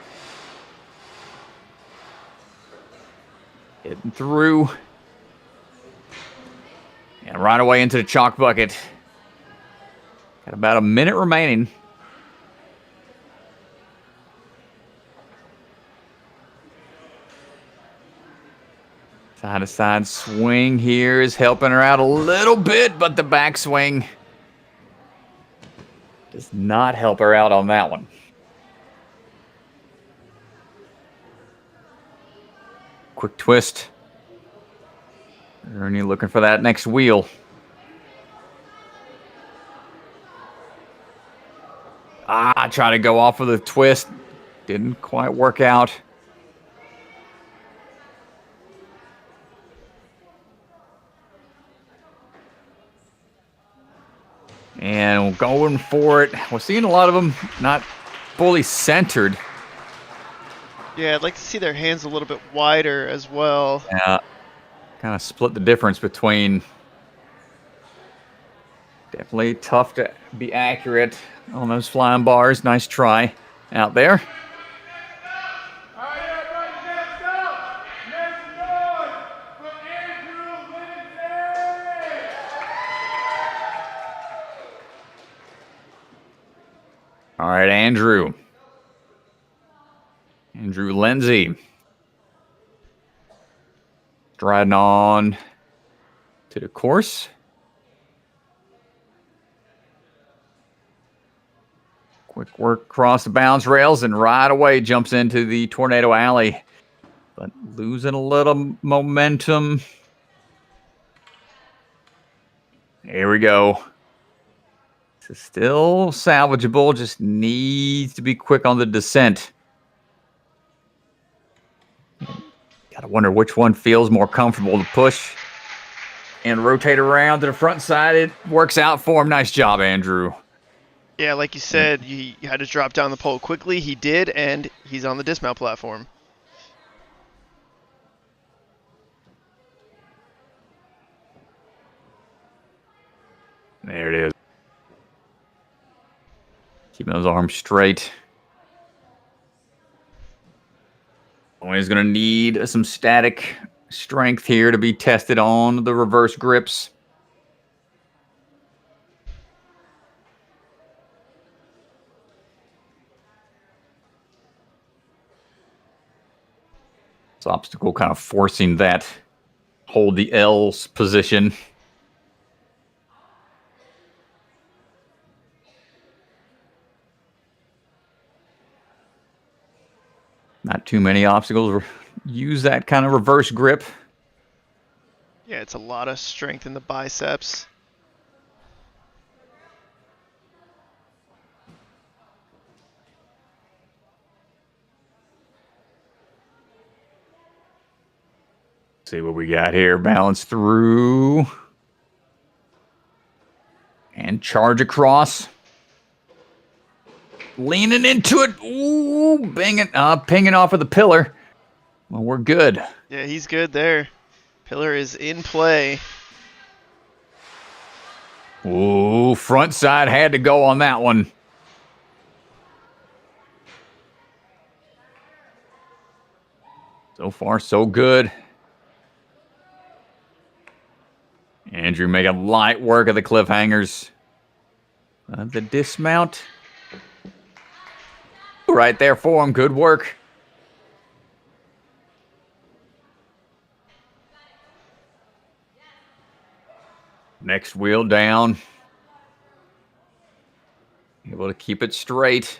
Hitting through. And right away into the chalk bucket. Got about a minute remaining. Side-to-side swing here is helping her out a little bit, but the backswing does not help her out on that one. Quick twist. Rooney looking for that next wheel. Try to go off with a twist. Didn't quite work out. And going for it. We're seeing a lot of them not fully centered. Yeah, I'd like to see their hands a little bit wider as well. Yeah. Kind of split the difference between. Definitely tough to be accurate on those flying bars. Nice try out there. All right, everybody, next up. Make noise for Andrew Linday. All right, Andrew. Andrew Lindsay. Striding on to the course. Quick work across the bounce rails and right away jumps into the Tornado Alley. But losing a little momentum. Here we go. This is still salvageable, just needs to be quick on the descent. Gotta wonder which one feels more comfortable to push and rotate around to the front side. It works out for him. Nice job, Andrew. Yeah, like you said, you had to drop down the pole quickly. He did, and he's on the dismount platform. There it is. Keeping those arms straight. Always going to need some static strength here to be tested on the reverse grips. This obstacle kind of forcing that hold the L's position. Not too many obstacles use that kind of reverse grip. Yeah, it's a lot of strength in the biceps. See what we got here. Balance through. And charge across. Leaning into it. Ooh, pinging off of the pillar. Well, we're good. Yeah, he's good there. Pillar is in play. Ooh, front side had to go on that one. So far, so good. Andrew making light work of the cliffhangers. The dismount. right there for him. Good work. Next wheel down. Able to keep it straight.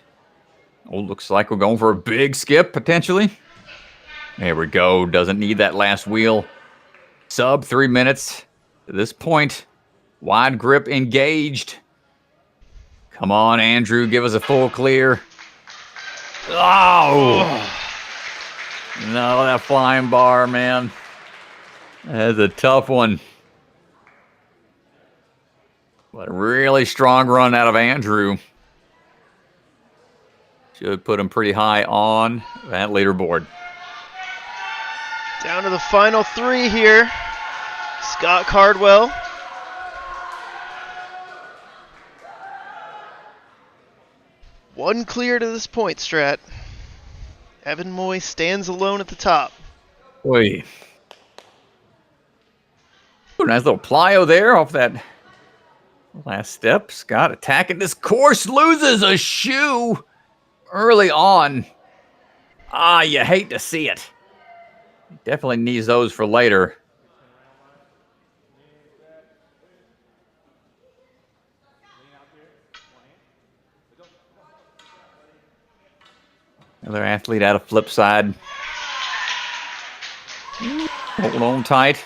Oh, looks like we're going for a big skip, potentially. There we go. Doesn't need that last wheel. Sub 3 minutes to this point. Wide grip engaged. Come on, Andrew. Give us a full clear. Oh! No, that flying bar, man. That's a tough one. But a really strong run out of Andrew. Should put him pretty high on that leaderboard. Down to the final 3 here. Scott Cardwell. One clear to this point, Strat. Evan Moy stands alone at the top. Boy. Ooh, nice little plyo there off that last step. Scott attacking this course. Loses a shoe early on. Ah, you hate to see it. Definitely needs those for later. Another athlete out of flip side. Hold on tight.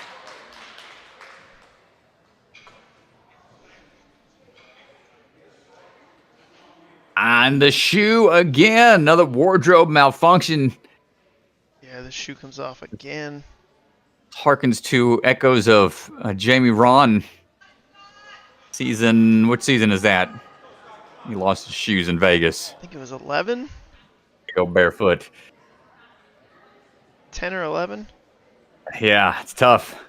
And the shoe again. Another wardrobe malfunction. Yeah, the shoe comes off again. Harkens to echoes of Jamie Ron season. What season is that? He lost his shoes in Vegas. I think it was 11? Go barefoot. 10 or 11? Yeah, it's tough.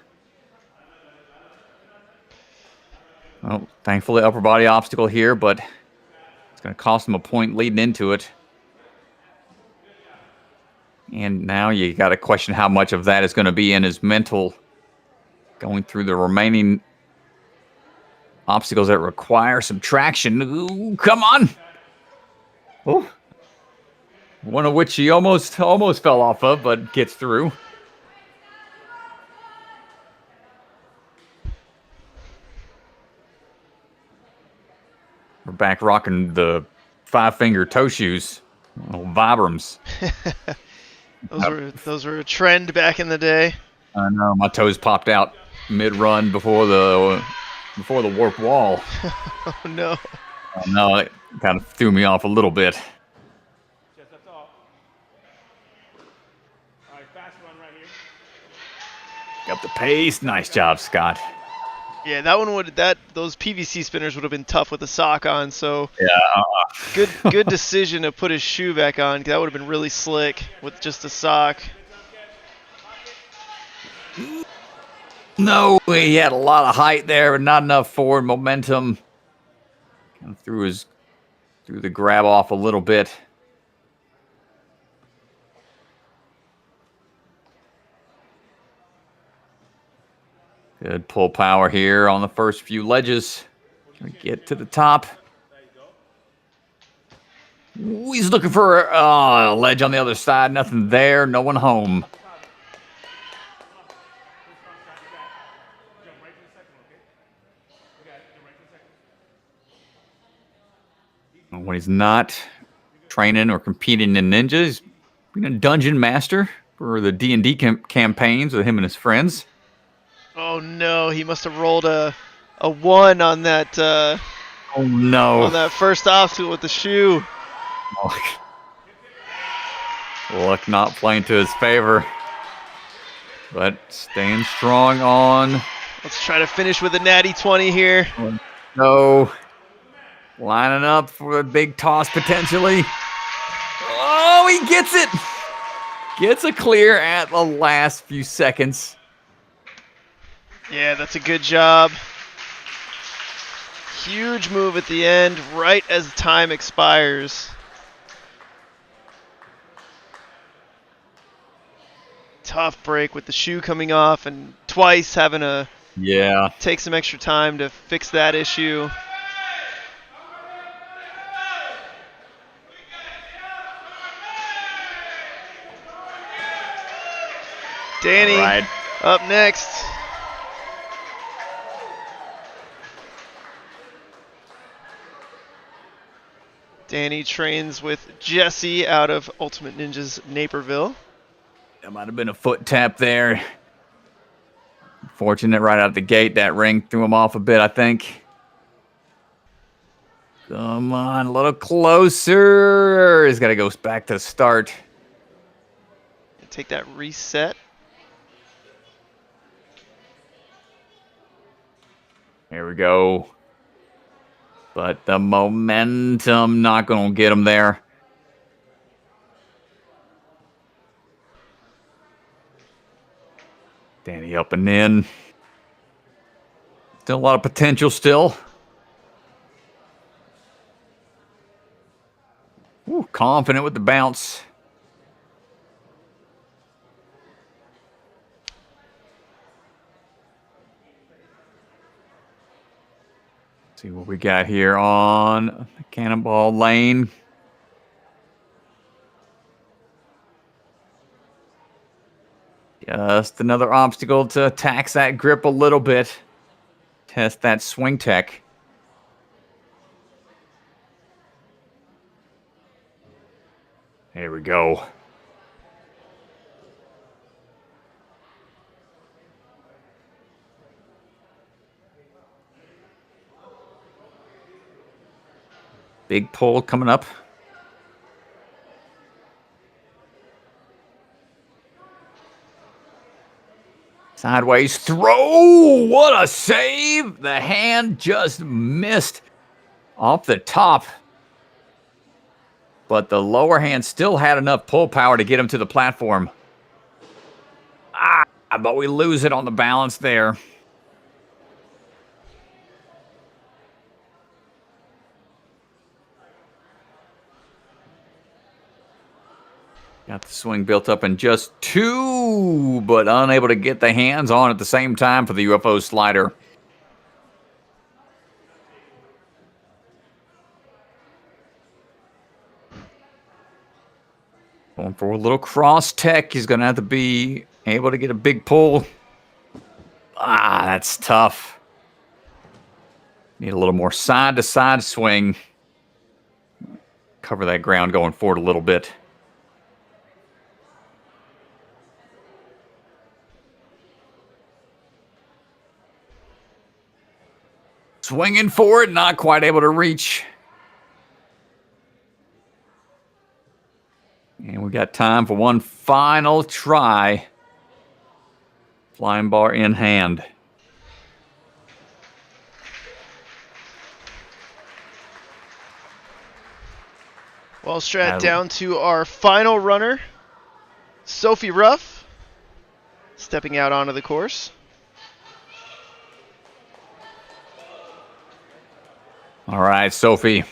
Well, thankfully, upper body obstacle here, but it's going to cost him a point leading into it. And now you got to question how much of that is going to be in his mental going through the remaining obstacles that require some traction. Ooh, come on. Oh. One of which he almost fell off of, but gets through. We're back rocking the 5-finger toe shoes, little Vibrams. Those were a trend back in the day. I know my toes popped out mid-run before the warp wall. Oh no! Oh, no, it kind of threw me off a little bit. Got the pace. Nice job, Scott. Yeah, those PVC spinners would have been tough with the sock on. So yeah, good decision to put his shoe back on. That would have been really slick with just a sock. No, he had a lot of height there, but not enough forward momentum. Kind of threw the grab off a little bit. Good pull power here on the first few ledges. Can we get to the top? Ooh, he's looking for a ledge on the other side. Nothing there. No one home. When he's not training or competing in Ninja, he's being a dungeon master for the D&D campaigns with him and his friends. Oh no, he must have rolled a 1 on that. Oh no! On that first obstacle with the shoe. Luck not playing to his favor, but staying strong on. Let's try to finish with a natty 20 here. No, lining up for a big toss potentially. Oh, he gets it! Gets a clear at the last few seconds. Yeah, that's a good job. Huge move at the end, right as time expires. Tough break with the shoe coming off and twice having to take some extra time to fix that issue. Danny All right. up next. Danny trains with Jesse out of Ultimate Ninjas Naperville. That might have been a foot tap there. Fortunate right out the gate. That ring threw him off a bit, I think. Come on, a little closer. He's got to go back to start. Take that reset. Here we go. But the momentum not going to get him there. Danny up and in. Still a lot of potential still. Ooh, confident with the bounce. See what we got here on the cannonball lane. Just another obstacle to tax that grip a little bit. Test that swing tech. Here we go. Big pull coming up. Sideways throw. What a save. The hand just missed off the top. But the lower hand still had enough pull power to get him to the platform. But we lose it on the balance there. Got the swing built up in just 2, but unable to get the hands on at the same time for the UFO slider. Going for a little cross tech. He's going to have to be able to get a big pull. That's tough. Need a little more side-to-side swing. Cover that ground going forward a little bit. Swinging for it, not quite able to reach. And we got time for one final try. Flying bar in hand. Walstad down to our final runner, Sophie Ruff, stepping out onto the course. All right, Sophie.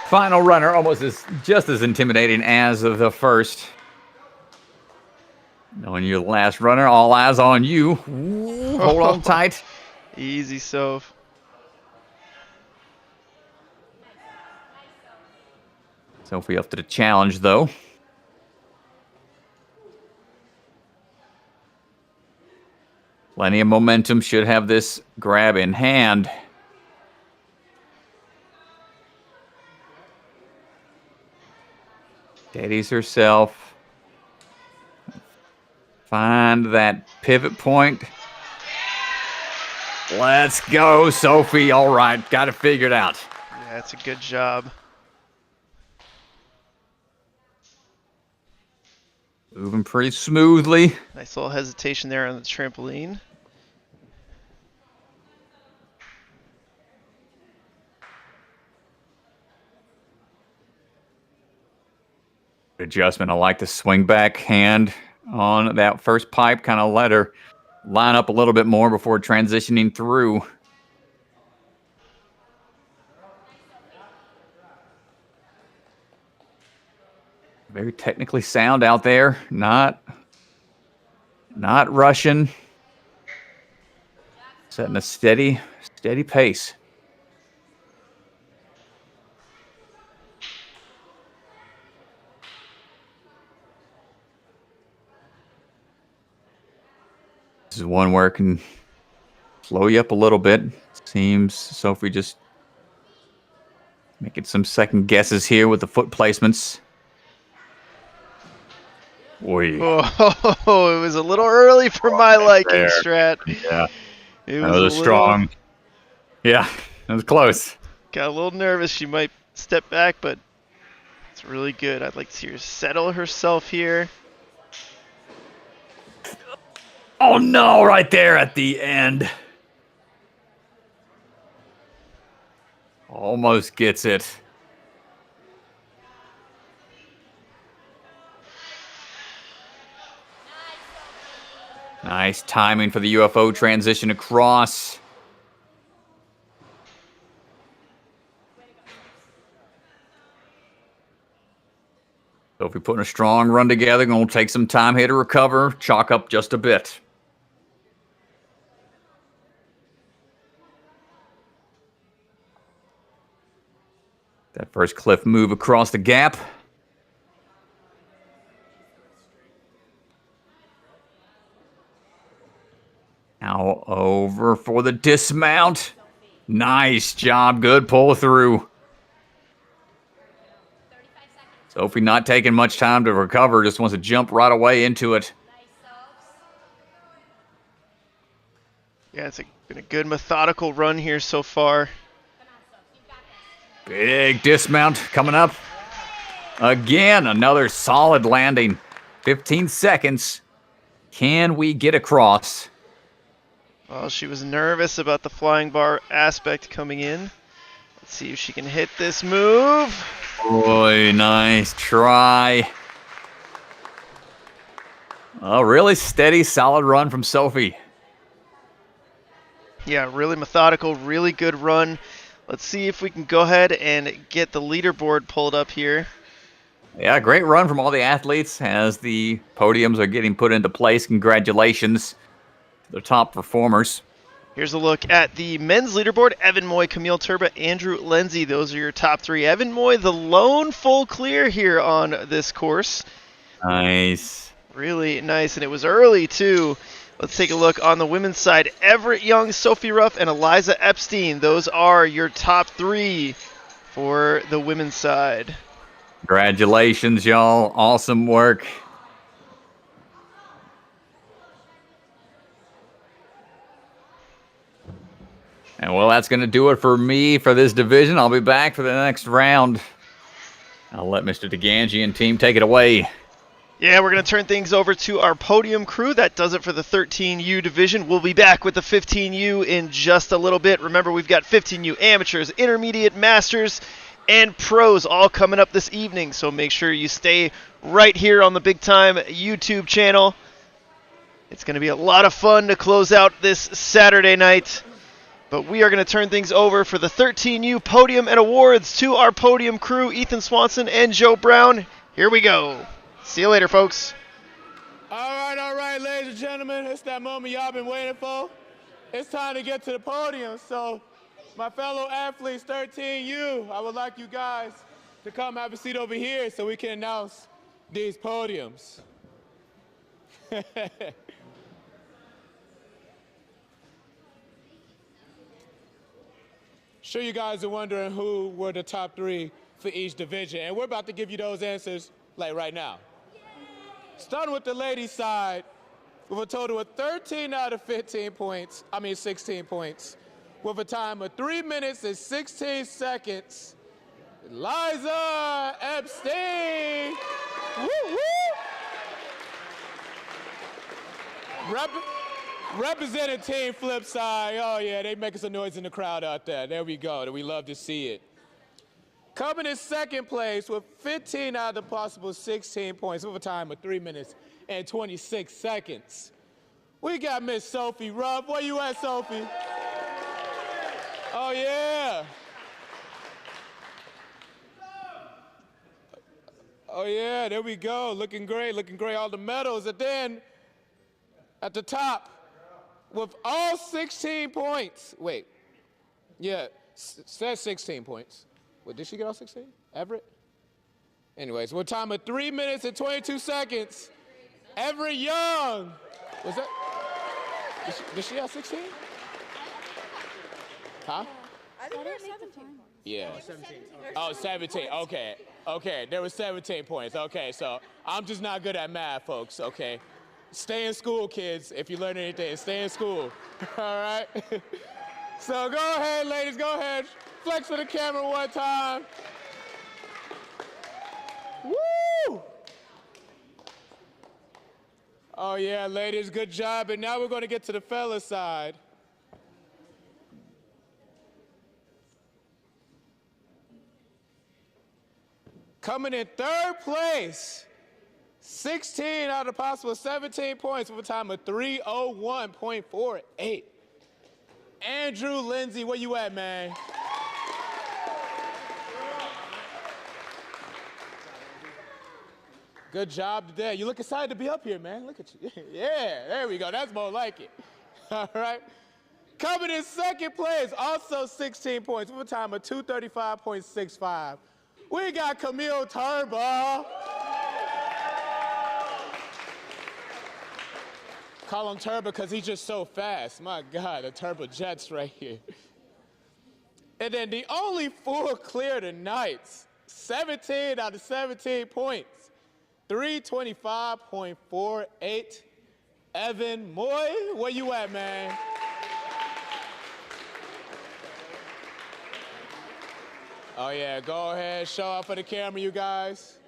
Final runner, almost just as intimidating as the first. Knowing you're the last runner, all eyes on you. Ooh, hold on tight. Easy, Soph. Sophie up to the challenge, though. Plenty of momentum, should have this grab in hand. Steadies herself. Find that pivot point. Let's go, Sophie. All right, got it figured out. Yeah, that's a good job. Moving pretty smoothly. Nice little hesitation there on the trampoline. Adjustment. I like the swing back hand on that first pipe. Kind of let her line up a little bit more before transitioning through. Very technically sound out there. Not Not rushing. Setting a steady pace. This is one where it can slow you up a little bit. Seems Sophie just making some second guesses here with the foot placements. Oy. Oh, it was a little early for my liking, There. Strat. Yeah. It That was was a strong. Yeah, that was close. Got a little nervous. She might step back, but it's really good. I'd like to see her settle herself here. Oh no, right there at the end. Almost gets it. Nice timing for the UFO transition across. So if we put a strong run together, going to take some time here to recover, chalk up just a bit. That first cliff move across the gap. Now over for the dismount. Nice job. Good pull through. Sophie not taking much time to recover. Just wants to jump right away into it. Yeah, it's been a good methodical run here so far. Big dismount coming up. Again, another solid landing. 15 seconds. Can we get across? Well, she was nervous about the flying bar aspect coming in. Let's see if she can hit this move. Boy, nice try. A really steady, solid run from Sophie. Yeah, really methodical, really good run. Let's see if we can go ahead and get the leaderboard pulled up here. Yeah, great run from all the athletes as the podiums are getting put into place. Congratulations to the top performers. Here's a look at the men's leaderboard. Evan Moy, Kamil Turba, Andrew Lindsay. Those are your top three. Evan Moy, the lone full clear here on this course. Nice. Really nice, and it was early too. Let's take a look on the women's side. Everett Young, Sophie Ruff, and Eliza Epstein. Those are your top three for the women's side. Congratulations, y'all. Awesome work. And well, that's going to do it for me for this division. I'll be back for the next round. I'll let Mr. DeGangi and team take it away. Yeah, we're going to turn things over to our podium crew. That does it for the 13U division. We'll be back with the 15U in just a little bit. Remember, we've got 15U amateurs, intermediate, masters, and pros all coming up this evening. So make sure you stay right here on the Big Time YouTube channel. It's going to be a lot of fun to close out this Saturday night. But we are going to turn things over for the 13U podium and awards to our podium crew, Ethan Swanson and Joe Brown. Here we go. See you later, folks. All right, ladies and gentlemen. It's that moment y'all been waiting for. It's time to get to the podium. So, my fellow athletes, 13U, I would like you guys to come have a seat over here so we can announce these podiums. Sure, you guys are wondering who were the top three for each division, and we're about to give you those answers like right now. Starting with the ladies' side, with a total of 13 out of 16 points, with a time of 3 minutes and 16 seconds. Eliza Epstein. Woo, woo. Representing Team Flipside. Oh yeah, they making some noise in the crowd out there. There we go. We love to see it. Coming in second place with 15 out of the possible 16 points with a time of 3 minutes and 26 seconds. We got Miss Sophie Ruff. Where you at, Sophie? Oh, yeah. Oh, yeah, there we go. Looking great, all the medals. And then at the top with all 16 points. Wait. Yeah, says 16 points. Wait, did she get all 16? Everett? Anyways, with a time of 3 minutes and 22 seconds, Everett Young. Was that? Did she have 16? Huh? I think there's 17 points. Yeah. 17. Oh, 17. Okay. Okay, there was 17 points. Okay, so I'm just not good at math, folks. Okay. Stay in school, kids. If you learn anything, stay in school. All right? So go ahead, ladies. Go ahead. Flex for the camera one time. Woo! Oh, yeah, ladies, good job. And now we're going to get to the fella side. Coming in third place, 16 out of possible 17 points with a time of 3:01.48. Andrew Lindsay, where you at, man? Good job today. You look excited to be up here, man. Look at you. Yeah, there we go. That's more like it. All right. Coming in second place, also 16 points with a time of 2:35.65. We got Kamil Turba. Call him Turba because he's just so fast. My God, the Turbo Jets right here. And then the only full clear tonight, 17 out of 17 points, 3:25.48. Evan Moy, where you at, man? Oh, yeah, go ahead, show up for the camera, you guys.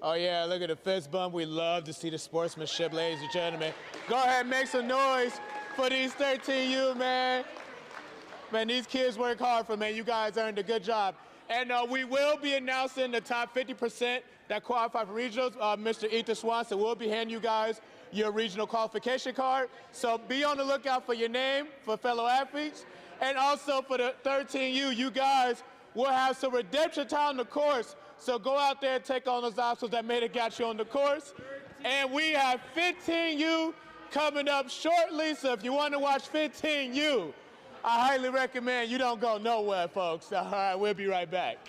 Oh, yeah, look at the fist bump. We love to see the sportsmanship, ladies and gentlemen. Go ahead, make some noise for these 13U, man. Man, these kids work hard for, man. You guys earned a good job. And we will be announcing the top 50% that qualify for regionals. Mr. Ethan Swanson will be handing you guys your regional qualification card. So be on the lookout for your name, for fellow athletes. And also for the 13U, you guys will have some redemption time on the course. So go out there and take on those obstacles that may have got you on the course. And we have 15U coming up shortly. So if you want to watch 15U, I highly recommend you don't go nowhere, folks. All right, we'll be right back.